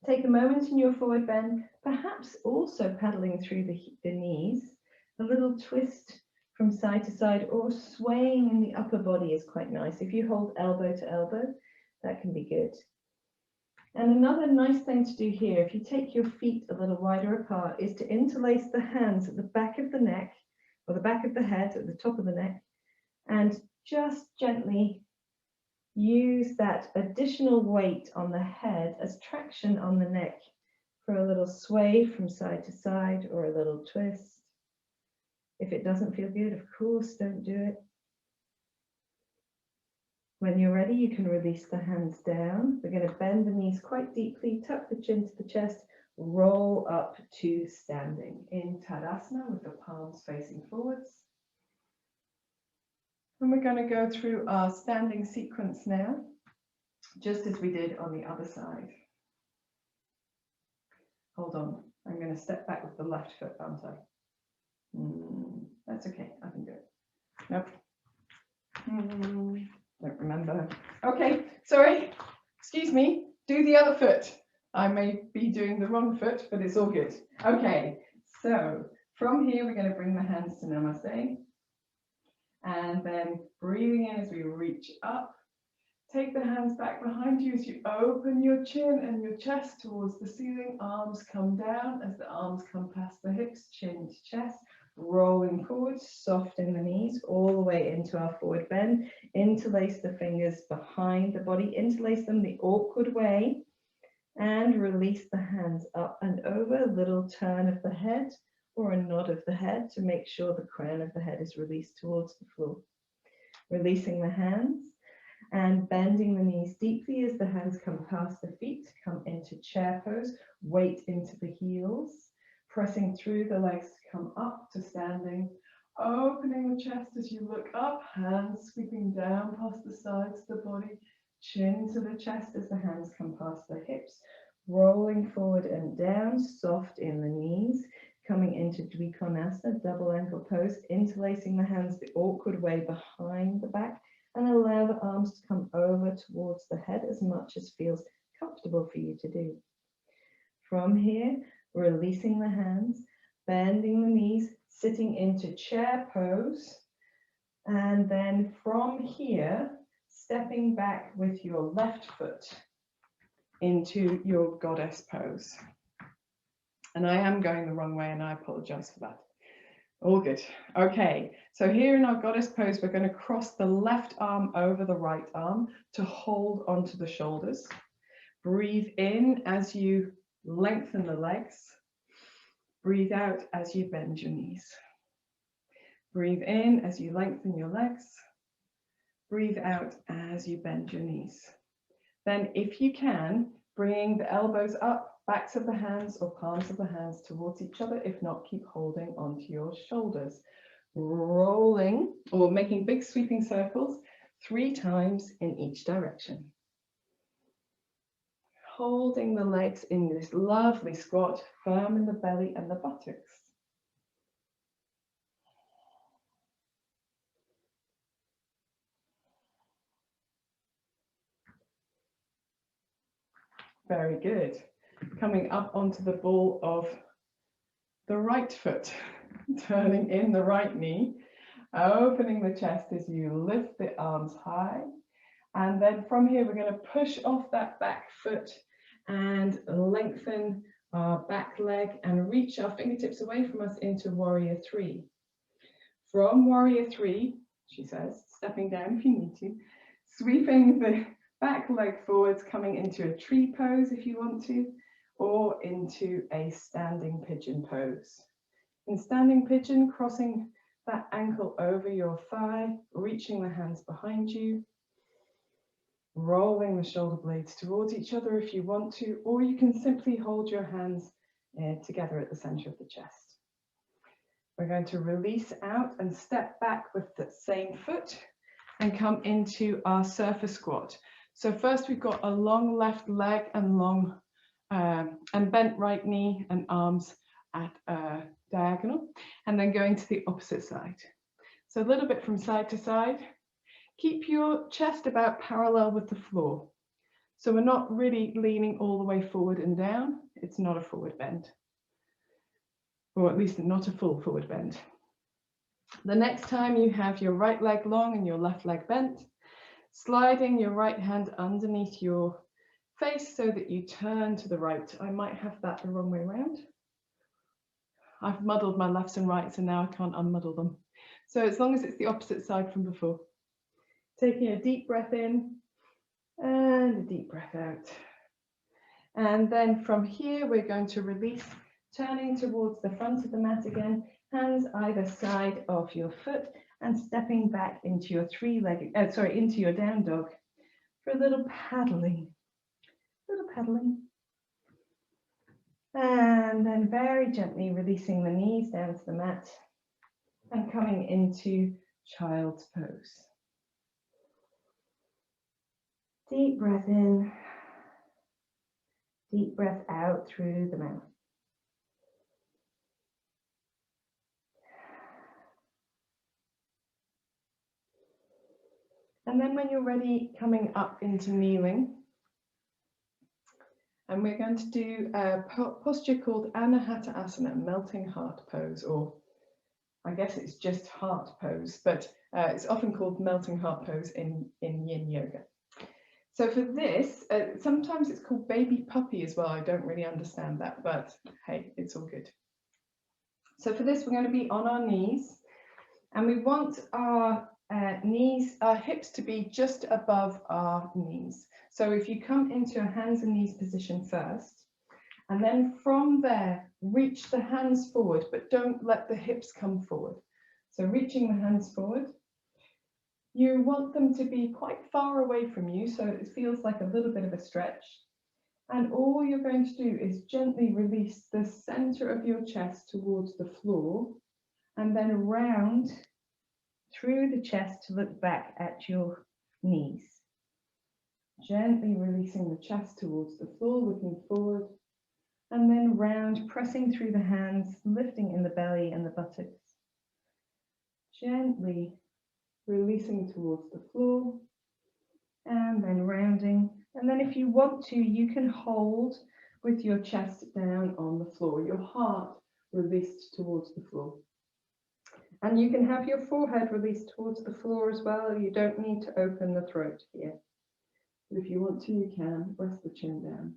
Take a moment in your forward bend, perhaps also paddling through the knees, a little twist from side to side, or swaying in the upper body is quite nice. If you hold elbow to elbow, that can be good. And another nice thing to do here, if you take your feet a little wider apart, is to interlace the hands at the back of the neck, or the back of the head at the top of the neck, and just gently use that additional weight on the head as traction on the neck for a little sway from side to side or a little twist. If it doesn't feel good, of course, don't do it. When you're ready, you can release the hands down. We're going to bend the knees quite deeply, tuck the chin to the chest, roll up to standing in Tadasana with the palms facing forwards. And we're going to go through our standing sequence now, just as we did on the other side. Hold on, I'm going to step back with the left foot, aren't I? That's okay, I can do it. Nope. Don't remember. Okay, sorry, excuse me, do the other foot. I may be doing the wrong foot, but it's all good. Okay, so from here, we're going to bring the hands to Namaste. And then breathing in as we reach up. Take the hands back behind you as you open your chin and your chest towards the ceiling. Arms come down as the arms come past the hips, chin to chest. Rolling forward, soft in the knees, all the way into our forward bend. Interlace the fingers behind the body, interlace them the awkward way, and release the hands up and over. A little turn of the head or a nod of the head to make sure the crown of the head is released towards the floor. Releasing the hands and bending the knees deeply as the hands come past the feet, come into chair pose, weight into the heels. Pressing through the legs to come up to standing, opening the chest as you look up, hands sweeping down past the sides of the body, chin to the chest as the hands come past the hips, rolling forward and down, soft in the knees, coming into Vinyasa, double ankle pose, interlacing the hands the awkward way behind the back, and allow the arms to come over towards the head as much as feels comfortable for you to do. From here, releasing the hands, bending the knees, sitting into chair pose, and then from here, stepping back with your left foot into your goddess pose. And I am going the wrong way and I apologize for that. All good. Okay, so here in our goddess pose, we're going to cross the left arm over the right arm to hold onto the shoulders. Breathe in as you Lengthen the legs. Breathe out as you bend your knees. Breathe in as you lengthen your legs. Breathe out as you bend your knees. Then, if you can, bring the elbows up, backs of the hands or palms of the hands towards each other. If not, keep holding onto your shoulders. Rolling or making big sweeping circles 3 times in each direction. Holding the legs in this lovely squat, firm in the belly and the buttocks. Very good. Coming up onto the ball of the right foot, turning in the right knee, opening the chest as you lift the arms high. And then from here, we're going to push off that back foot and lengthen our back leg and reach our fingertips away from us into Warrior 3. From Warrior 3, she says, stepping down if you need to, sweeping the back leg forwards, coming into a tree pose if you want to, or into a standing pigeon pose. In standing pigeon, crossing that ankle over your thigh, reaching the hands behind you, rolling the shoulder blades towards each other if you want to, or you can simply hold your hands together at the center of the chest. We're going to release out and step back with the same foot and come into our surfer squat. So first we've got a long left leg and long and bent right knee and arms at diagonal, and then going to the opposite side. So a little bit from side to side. Keep your chest about parallel with the floor. So we're not really leaning all the way forward and down. It's not a forward bend, or at least not a full forward bend. The next time you have your right leg long and your left leg bent, sliding your right hand underneath your face so that you turn to the right. I might have that the wrong way around. I've muddled my lefts and rights and now I can't unmuddle them. So as long as it's the opposite side from before. Taking a deep breath in and a deep breath out. And then from here, we're going to release, turning towards the front of the mat again, hands either side of your foot and stepping back into your into your down dog for a little paddling. And then very gently releasing the knees down to the mat and coming into child's pose. Deep breath in, deep breath out through the mouth. And then when you're ready, coming up into kneeling. And we're going to do a posture called Anahata Asana, melting heart pose, or I guess it's just heart pose, but it's often called melting heart pose in yin yoga. So for this, sometimes it's called baby puppy as well. I don't really understand that, but hey, it's all good. So for this, we're going to be on our knees, and we want our hips to be just above our knees. So if you come into a hands and knees position first, and then from there, reach the hands forward, but don't let the hips come forward. So reaching the hands forward, you want them to be quite far away from you, so it feels like a little bit of a stretch. And all you're going to do is gently release the center of your chest towards the floor, and then round through the chest to look back at your knees. Gently releasing the chest towards the floor, looking forward, and then round, pressing through the hands, lifting in the belly and the buttocks. Gently releasing towards the floor, and then rounding. And then if you want to, you can hold with your chest down on the floor, your heart released towards the floor. And you can have your forehead released towards the floor as well. You don't need to open the throat here. But if you want to, you can. Rest the chin down.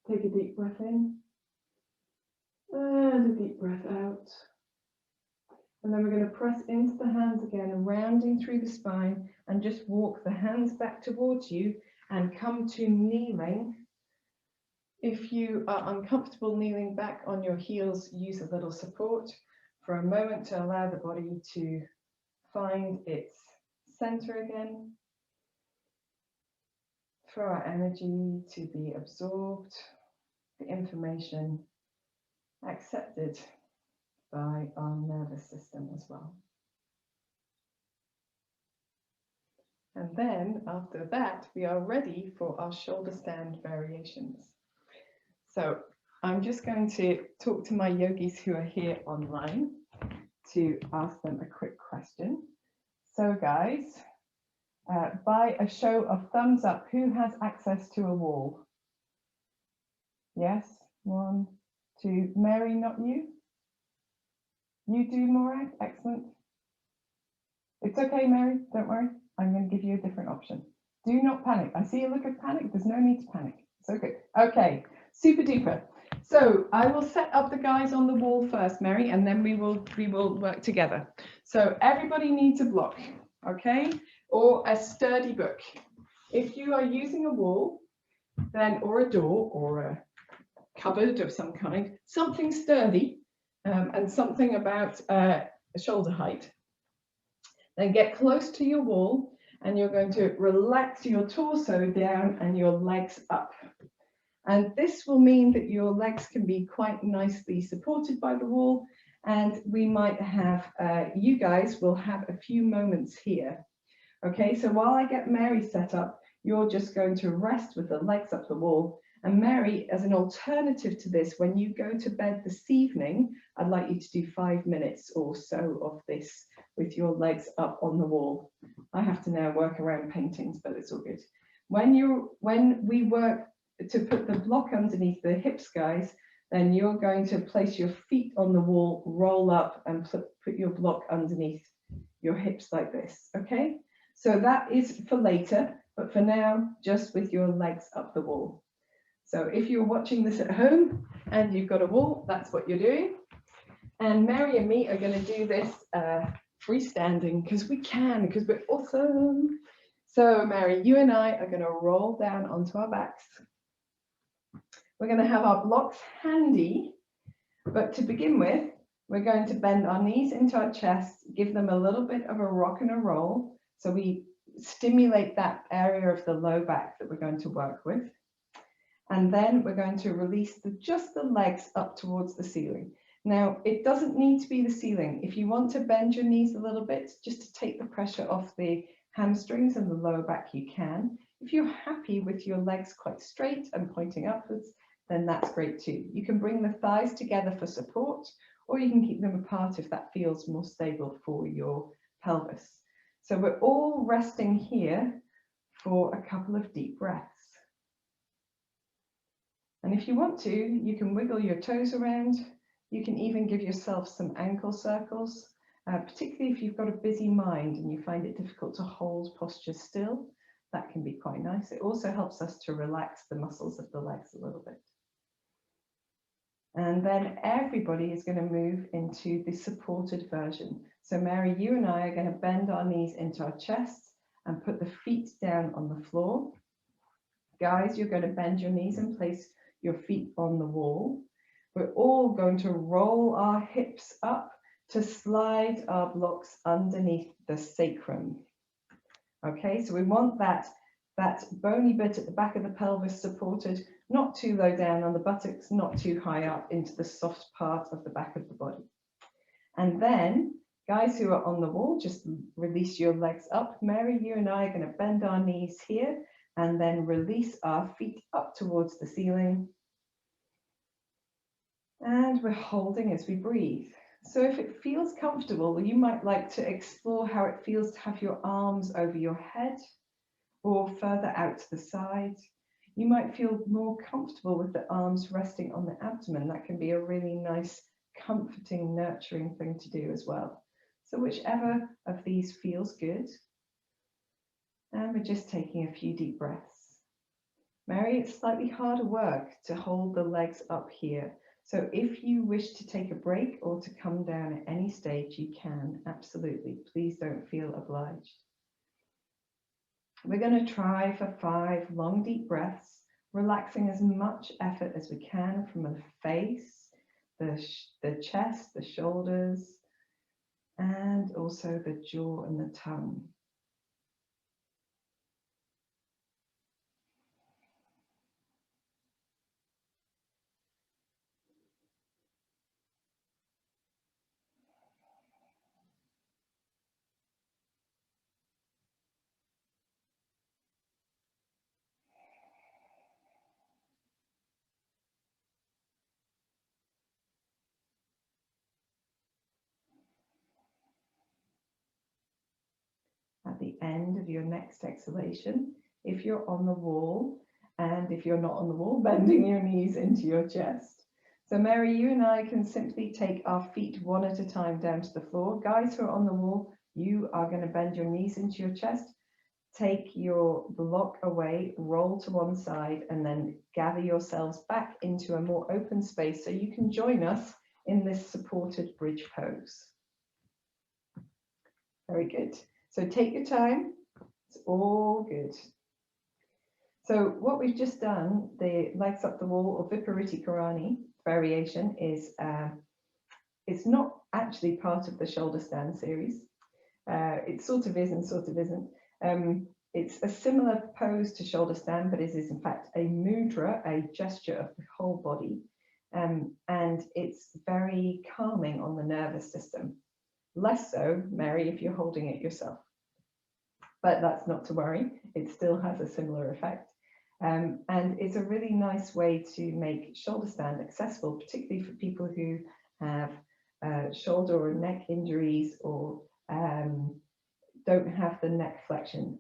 Take a deep breath in and a deep breath out. And then we're going to press into the hands again, rounding through the spine, and just walk the hands back towards you and come to kneeling If you are uncomfortable kneeling back on your heels, use a little support for a moment to allow the body to find its center again, for our energy to be absorbed, the information accepted by our nervous system as well. And then after that, we are ready for our shoulder stand variations. So I'm just going to talk to my yogis who are here online to ask them a quick question. So guys, by a show of thumbs up, who has access to a wall? Yes, 1, 2, Mary, not you? You do, Morag? Excellent. It's okay, Mary, don't worry. I'm going to give you a different option. Do not panic. I see a look of panic. There's no need to panic. It's okay. Okay, super duper. So I will set up the guys on the wall first, Mary, and then we will work together. So everybody needs a block, okay, or a sturdy book. If you are using a wall, then or a door or a cupboard of some kind, something sturdy, and something about shoulder height. Then get close to your wall and you're going to relax your torso down and your legs up. And this will mean that your legs can be quite nicely supported by the wall, and we might have, you guys will have a few moments here. Okay, so while I get Mary set up, you're just going to rest with the legs up the wall. And Mary, as an alternative to this, when you go to bed this evening, I'd like you to do 5 minutes or so of this with your legs up on the wall. I have to now work around paintings, but it's all good. When we work to put the block underneath the hips, guys, then you're going to place your feet on the wall, roll up and put your block underneath your hips like this, okay? So that is for later, but for now, just with your legs up the wall. So if you're watching this at home and you've got a wall, that's what you're doing. And Mary and me are going to do this freestanding because we can, because we're awesome. So Mary, you and I are going to roll down onto our backs. We're going to have our blocks handy, but to begin with, we're going to bend our knees into our chest, give them a little bit of a rock and a roll. So we stimulate that area of the low back that we're going to work with. And then we're going to release just the legs up towards the ceiling. Now, it doesn't need to be the ceiling. If you want to bend your knees a little bit, just to take the pressure off the hamstrings and the lower back, you can. If you're happy with your legs quite straight and pointing upwards, then that's great too. You can bring the thighs together for support, or you can keep them apart if that feels more stable for your pelvis. So we're all resting here for a couple of deep breaths. And if you want to, you can wiggle your toes around. You can even give yourself some ankle circles, particularly if you've got a busy mind and you find it difficult to hold posture still. That can be quite nice. It also helps us to relax the muscles of the legs a little bit. And then everybody is going to move into the supported version. So Mary, you and I are going to bend our knees into our chests and put the feet down on the floor. Guys, you're going to bend your knees and place your feet on the wall. We're all going to roll our hips up to slide our blocks underneath the sacrum. Okay, so we want that bony bit at the back of the pelvis supported, not too low down on the buttocks, not too high up into the soft part of the back of the body. And then, guys who are on the wall, just release your legs up. Mary, you and I are going to bend our knees here and then release our feet up towards the ceiling. And we're holding as we breathe. So if it feels comfortable, you might like to explore how it feels to have your arms over your head or further out to the side. You might feel more comfortable with the arms resting on the abdomen. That can be a really nice, comforting, nurturing thing to do as well. So whichever of these feels good. And we're just taking a few deep breaths. Mary, it's slightly harder work to hold the legs up here. So if you wish to take a break or to come down at any stage, you can, absolutely. Please don't feel obliged. We're going to try for 5 long, deep breaths relaxing as much effort as we can from the face, the chest, the shoulders, and also the jaw and the tongue. At the end of your next exhalation, if you're on the wall, and if you're not on the wall, bending your knees into your chest. So Mary, you and I can simply take our feet one at a time down to the floor. Guys who are on the wall, you are going to bend your knees into your chest, take your block away, roll to one side, and then gather yourselves back into a more open space so you can join us in this supported bridge pose. Very good. So take your time. It's all good. So what we've just done, the legs up the wall or Vipariti Karani variation is, it's not actually part of the shoulder stand series. It sort of is and sort of isn't. It's a similar pose to shoulder stand, but it is in fact a mudra, a gesture of the whole body. And it's very calming on the nervous system. Less so, Mary, if you're holding it yourself. But that's not to worry, it still has a similar effect. And it's a really nice way to make shoulder stand accessible, particularly for people who have shoulder or neck injuries or don't have the neck flexion.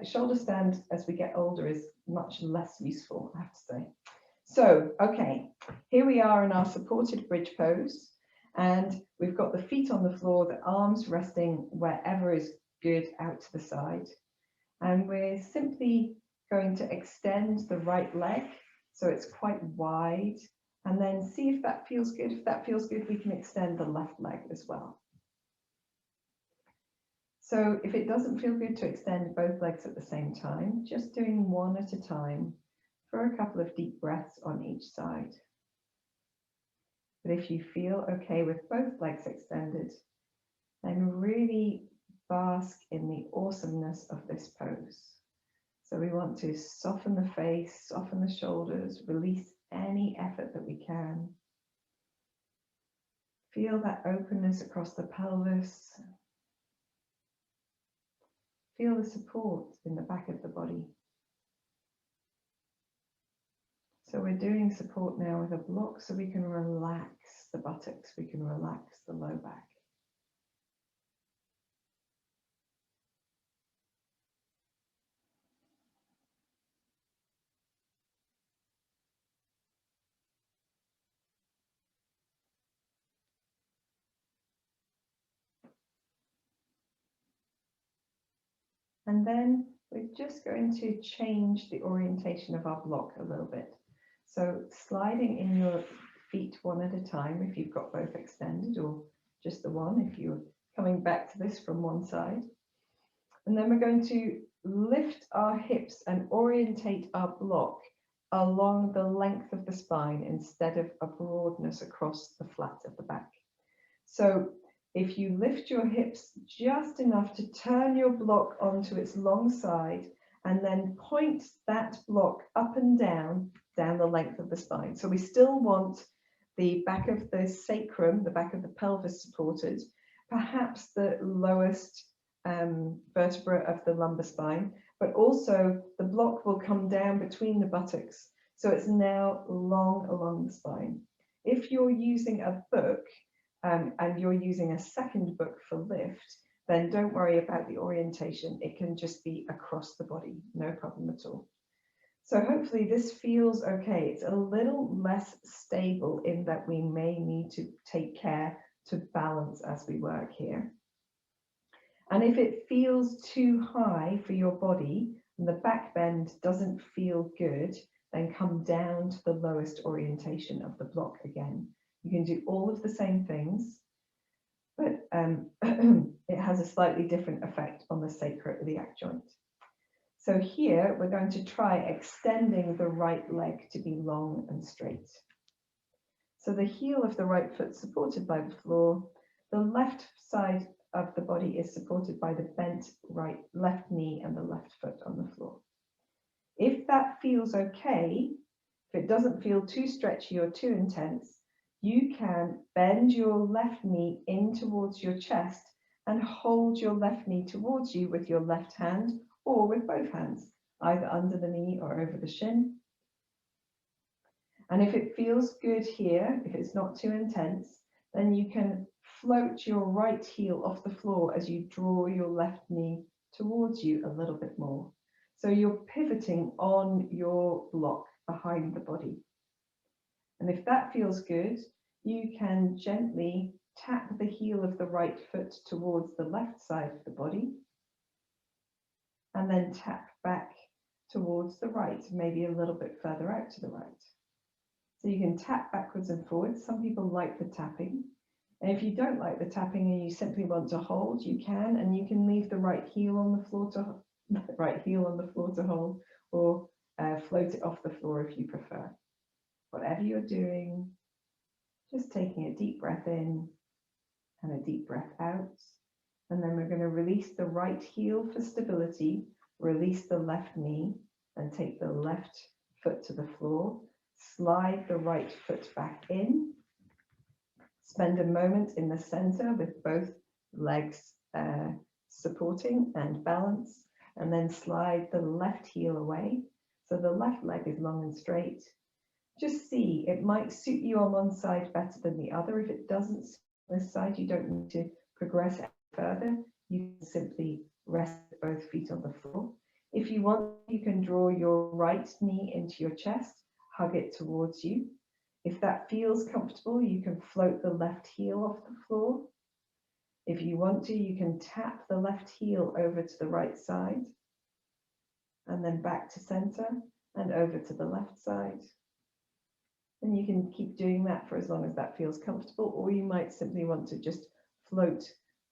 Shoulder stand as we get older is much less useful, I have to say. So, okay, here we are in our supported bridge pose, and we've got the feet on the floor, the arms resting wherever is good out to the side. And we're simply going to extend the right leg so it's quite wide, and then see if that feels good. If that feels good, we can extend the left leg as well. So if it doesn't feel good to extend both legs at the same time, just doing one at a time for a couple of deep breaths on each side. But if you feel okay with both legs extended, then really bask in the awesomeness of this pose. So we want to soften the face, soften the shoulders, release any effort that we can. Feel that openness across the pelvis. Feel the support in the back of the body. So we're doing support now with a block so we can relax the buttocks, we can relax the low back. And then we're just going to change the orientation of our block a little bit. So sliding in your feet one at a time, if you've got both extended, or just the one, if you're coming back to this from one side. And then we're going to lift our hips and orientate our block along the length of the spine instead of a broadness across the flat of the back. So if you lift your hips just enough to turn your block onto its long side and then point that block up and down the length of the spine. So we still want the back of the sacrum, the back of the pelvis supported, perhaps the lowest vertebra of the lumbar spine, but also the block will come down between the buttocks. So it's now long along the spine. If you're using a book, and you're using a second book for lift, then don't worry about the orientation. It can just be across the body, no problem at all. So hopefully this feels okay. It's a little less stable in that we may need to take care to balance as we work here. And if it feels too high for your body and the back bend doesn't feel good, then come down to the lowest orientation of the block again. You can do all of the same things, but it has a slightly different effect on the sacroiliac joint. So here we're going to try extending the right leg to be long and straight. So the heel of the right foot supported by the floor, the left side of the body is supported by the bent left knee and the left foot on the floor. If that feels okay, if it doesn't feel too stretchy or too intense, you can bend your left knee in towards your chest and hold your left knee towards you with your left hand or with both hands, either under the knee or over the shin. And if it feels good here, if it's not too intense, then you can float your right heel off the floor as you draw your left knee towards you a little bit more. So you're pivoting on your block behind the body. And if that feels good, you can gently tap the heel of the right foot towards the left side of the body, and then tap back towards the right, maybe a little bit further out to the right. So you can tap backwards and forwards. Some people like the tapping. And if you don't like the tapping and you simply want to hold, you can, and you can leave the right heel on the floor to hold, or float it off the floor if you prefer. Whatever you're doing, just taking a deep breath in and a deep breath out. And then we're going to release the right heel for stability, release the left knee, and take the left foot to the floor. Slide the right foot back in. Spend a moment in the center with both legs supporting and balance, and then slide the left heel away. So the left leg is long and straight. Just see, it might suit you on one side better than the other. If it doesn't suit this side, you don't need to progress any further. You can simply rest both feet on the floor. If you want, you can draw your right knee into your chest, hug it towards you. If that feels comfortable, you can float the left heel off the floor. If you want to, you can tap the left heel over to the right side, and then back to center and over to the left side. And you can keep doing that for as long as that feels comfortable, or you might simply want to just float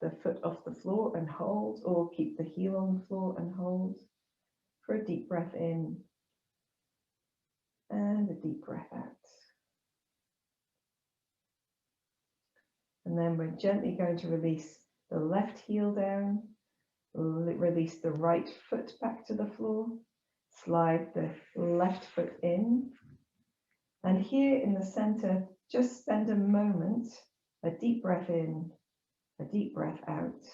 the foot off the floor and hold, or keep the heel on the floor and hold for a deep breath in and a deep breath out. And then we're gently going to release the left heel down, release the right foot back to the floor, slide the left foot in. And here in the center, just spend a moment, a deep breath in, a deep breath out.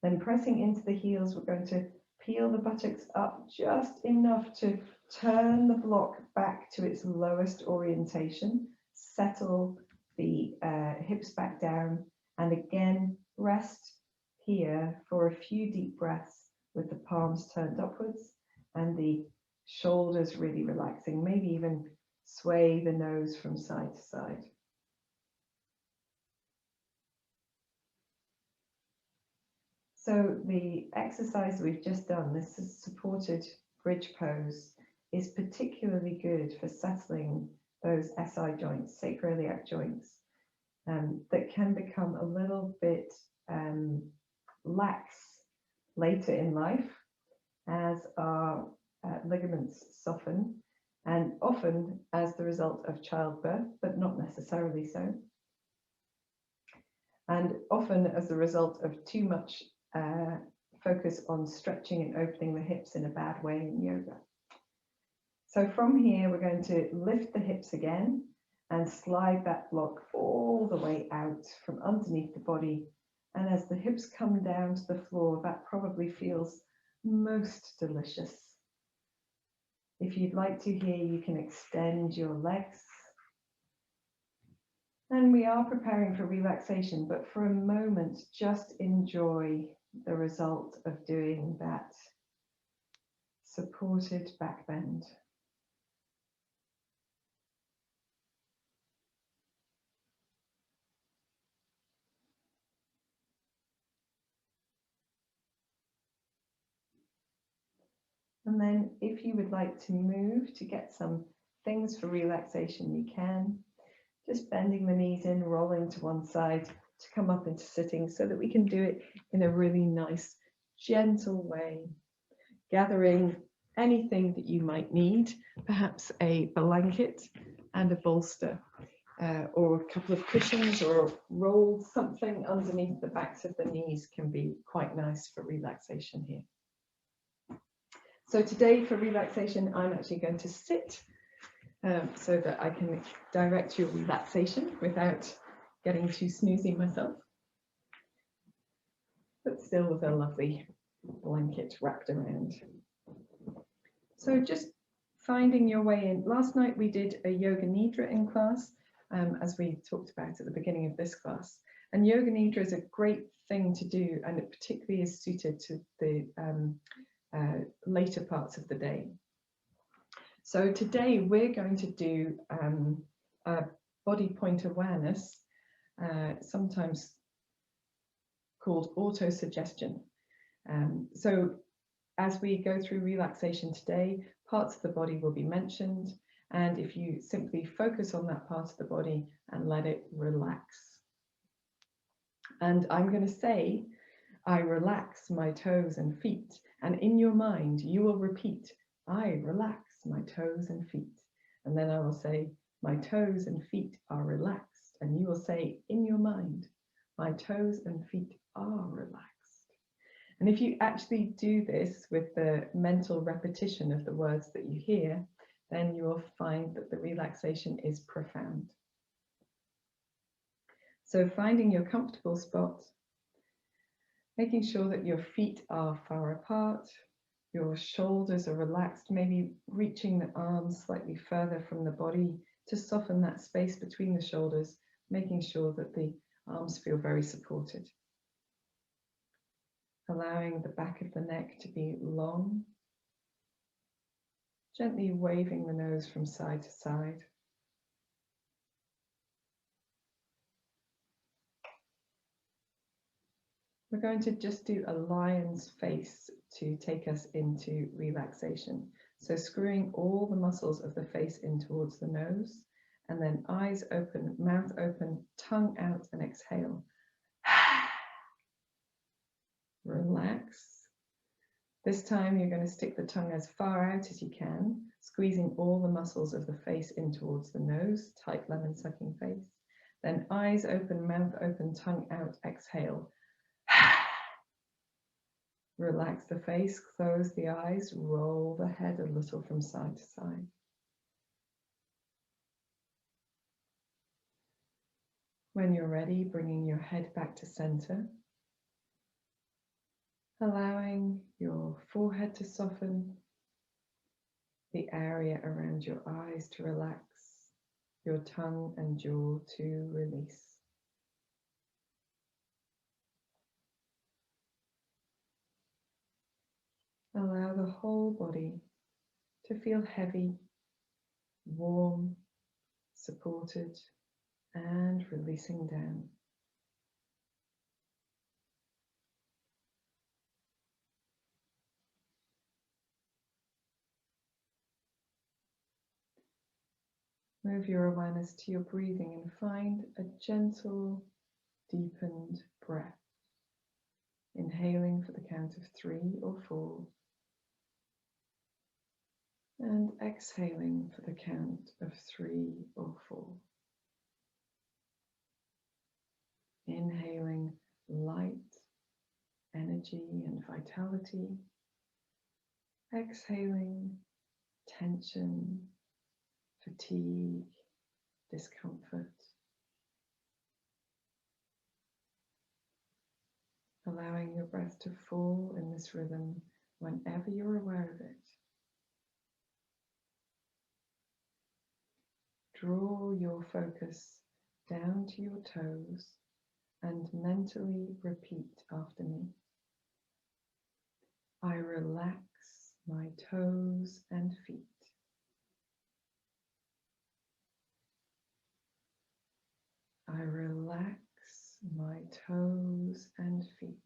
Then pressing into the heels, we're going to peel the buttocks up just enough to turn the block back to its lowest orientation, settle the hips back down, and again rest here for a few deep breaths with the palms turned upwards and the shoulders really relaxing, maybe even sway the nose from side to side. So the exercise we've just done, this is supported bridge pose, is particularly good for settling those SI joints, sacroiliac joints, that can become a little bit lax later in life as our ligaments soften, and often as the result of childbirth, but not necessarily so. And often as a result of too much focus on stretching and opening the hips in a bad way in yoga. So from here, we're going to lift the hips again and slide that block all the way out from underneath the body. And as the hips come down to the floor, that probably feels most delicious. If you'd like to here, you can extend your legs. And we are preparing for relaxation, but for a moment, just enjoy the result of doing that supported back bend. And then if you would like to move to get some things for relaxation, you can. Just bending the knees in, rolling to one side to come up into sitting so that we can do it in a really nice gentle way, gathering anything that you might need, perhaps a blanket and a bolster, or a couple of cushions, or roll something underneath the backs of the knees can be quite nice for relaxation here. So today for relaxation, I'm actually going to sit so that I can direct your relaxation without getting too snoozy myself, but still with a lovely blanket wrapped around. So just finding your way in. Last night we did a yoga nidra in class, as we talked about at the beginning of this class. And yoga nidra is a great thing to do, and it particularly is suited to the later parts of the day. So today we're going to do a body point awareness, sometimes called auto-suggestion. So as we go through relaxation today, parts of the body will be mentioned, and if you simply focus on that part of the body and let it relax. And I'm going to say, I relax my toes and feet, and in your mind you will repeat, I relax my toes and feet. And then I will say, my toes and feet are relaxed, and you will say in your mind, my toes and feet are relaxed. And if you actually do this with the mental repetition of the words that you hear, then you will find that the relaxation is profound. So finding your comfortable spot, making sure that your feet are far apart, your shoulders are relaxed, maybe reaching the arms slightly further from the body to soften that space between the shoulders, making sure that the arms feel very supported. Allowing the back of the neck to be long, gently waving the nose from side to side. We're going to just do a lion's face to take us into relaxation. So screwing all the muscles of the face in towards the nose, and then eyes open, mouth open, tongue out, and exhale. Relax. This time you're going to stick the tongue as far out as you can, squeezing all the muscles of the face in towards the nose, tight lemon sucking face. Then eyes open, mouth open, tongue out, exhale. Relax the face, close the eyes, roll the head a little from side to side. When you're ready, bringing your head back to center, allowing your forehead to soften, the area around your eyes to relax, your tongue and jaw to release. Allow the whole body to feel heavy, warm, supported, and releasing down. Move your awareness to your breathing and find a gentle, deepened breath. Inhaling for the count of 3 or 4. And exhaling for the count of 3 or 4. Inhaling light, energy and vitality. Exhaling tension, fatigue, discomfort. Allowing your breath to fall in this rhythm whenever you're aware of it. Draw your focus down to your toes and mentally repeat after me. I relax my toes and feet. I relax my toes and feet.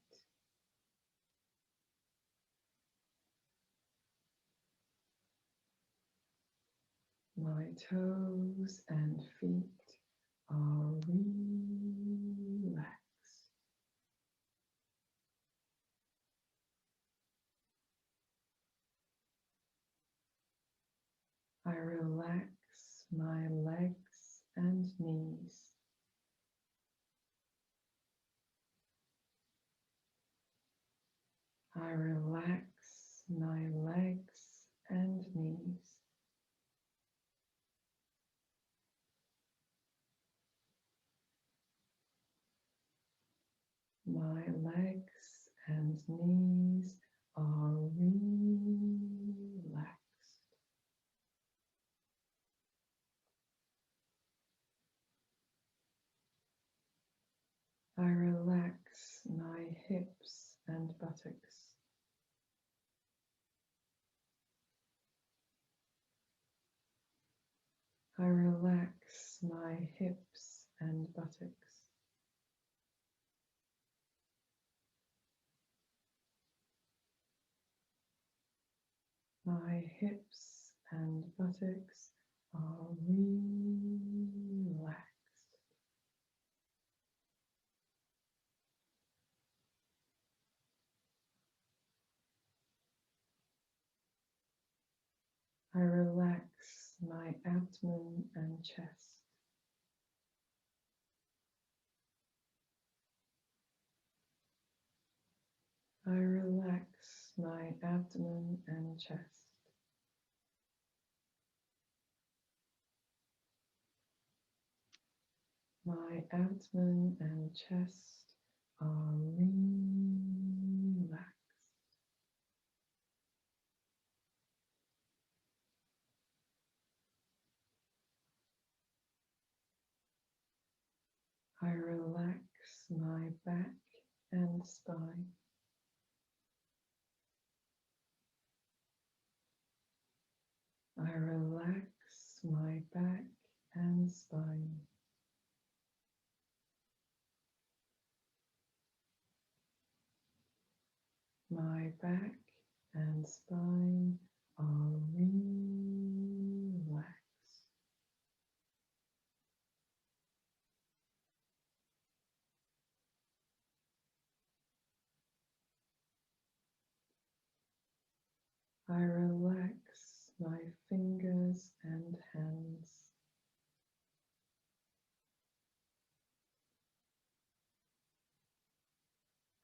My toes and feet are relaxed. my legs and knees. I relax my legs and knees. My legs and knees are relaxed. I relax my hips and buttocks. I relax my hips and buttocks. My hips and buttocks are relaxed. I relax my abdomen and chest. I relax my abdomen and chest. My abdomen and chest are relaxed. I relax my back and spine. I relax my back and spine. My back and spine are relaxed. I relax my fingers and hands.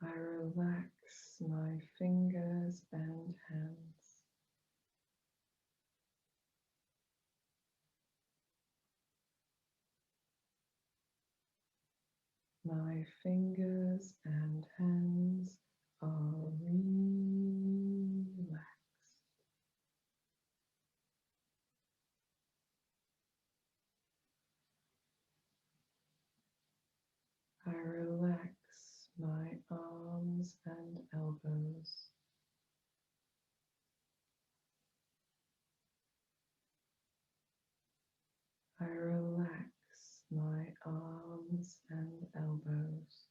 I relax my fingers and hands. My fingers and hands are relaxed. I relax my arms and elbows. I relax my arms and elbows.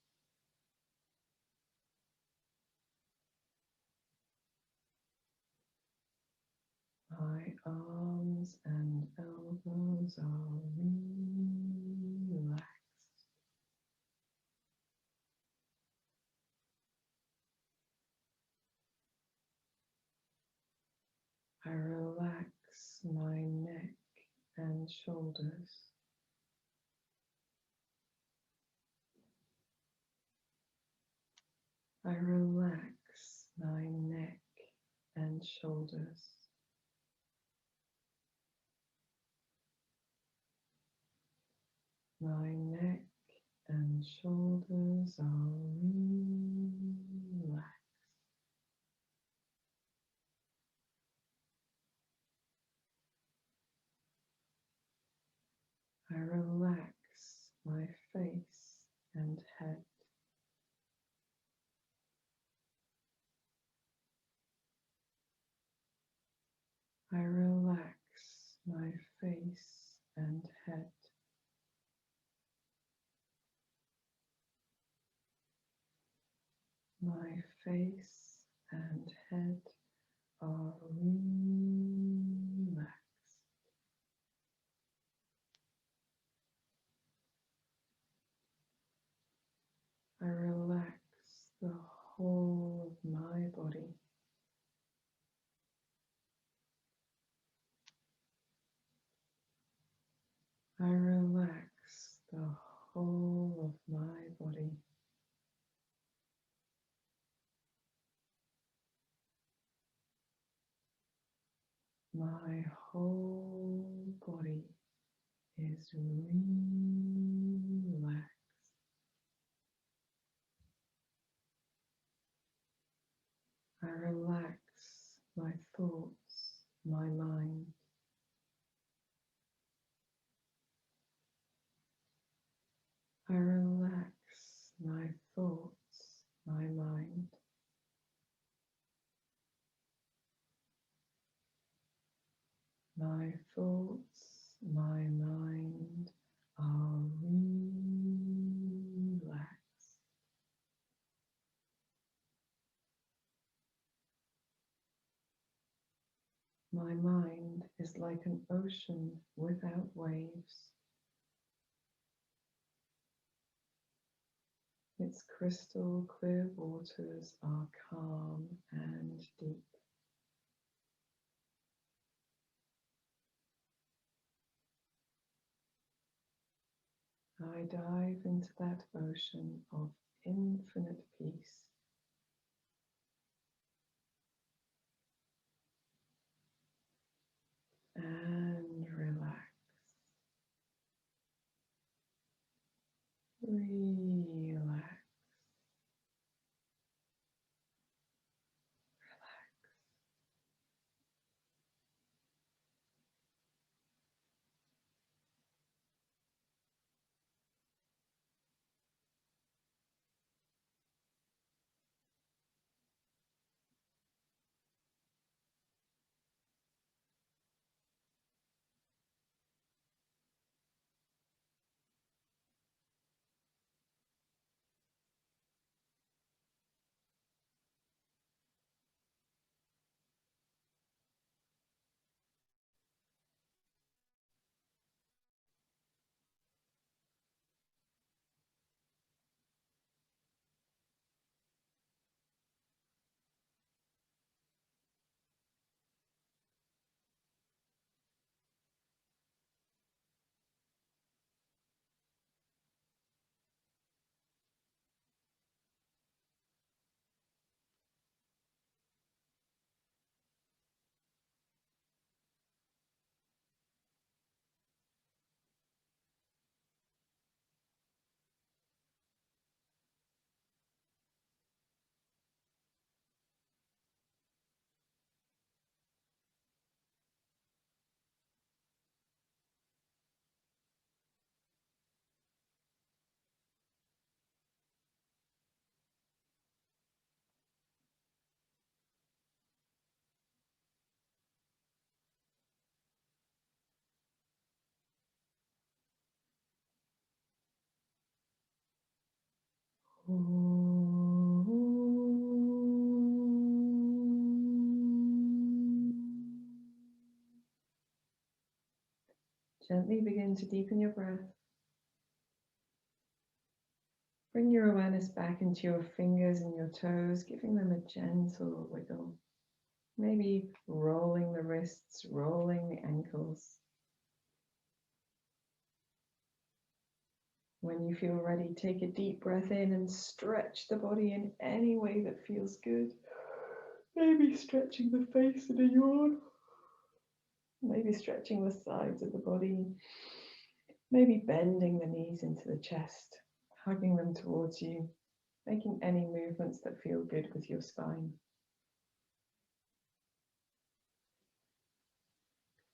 My arms and elbows are relaxed. I relax my neck and shoulders. I relax my neck and shoulders. My neck and shoulders are relaxed. I relax my face and head. I relax my face and head. My face and head are relaxed. my whole body is relaxed. I relax my thoughts, my mind. I relax my thoughts, my mind. My thoughts, my mind are relaxed. My mind is like an ocean without waves. Its crystal clear waters are calm and deep. I dive into that ocean of infinite peace. And relax. Relax. Gently begin to deepen your breath. Bring your awareness back into your fingers and your toes, giving them a gentle wiggle. Maybe rolling the wrists, rolling the ankles. When you feel ready, take a deep breath in and stretch the body in any way that feels good. Maybe stretching the face in a yawn. Maybe stretching the sides of the body. Maybe bending the knees into the chest, hugging them towards you, making any movements that feel good with your spine.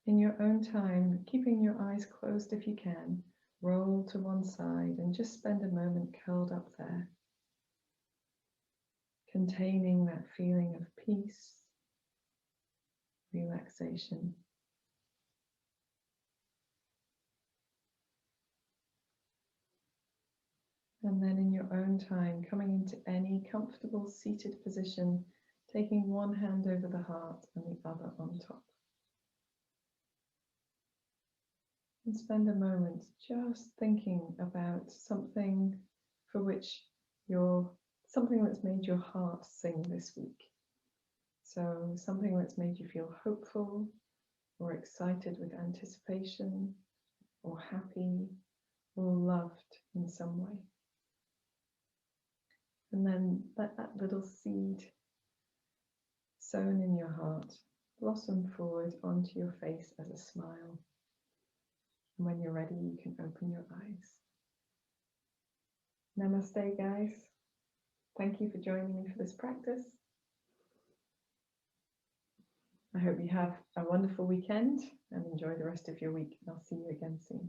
In your own time, keeping your eyes closed if you can, roll to one side and just spend a moment curled up there, containing that feeling of peace, relaxation. And then in your own time, coming into any comfortable seated position, taking one hand over the heart and the other on top. And spend a moment just thinking about something for which something that's made your heart sing this week. So something that's made you feel hopeful or excited with anticipation or happy or loved in some way. And then let that little seed sown in your heart, blossom forward onto your face as a smile. And when you're ready, you can open your eyes. Namaste, guys. Thank you for joining me for this practice. I hope you have a wonderful weekend and enjoy the rest of your week. I'll see you again soon.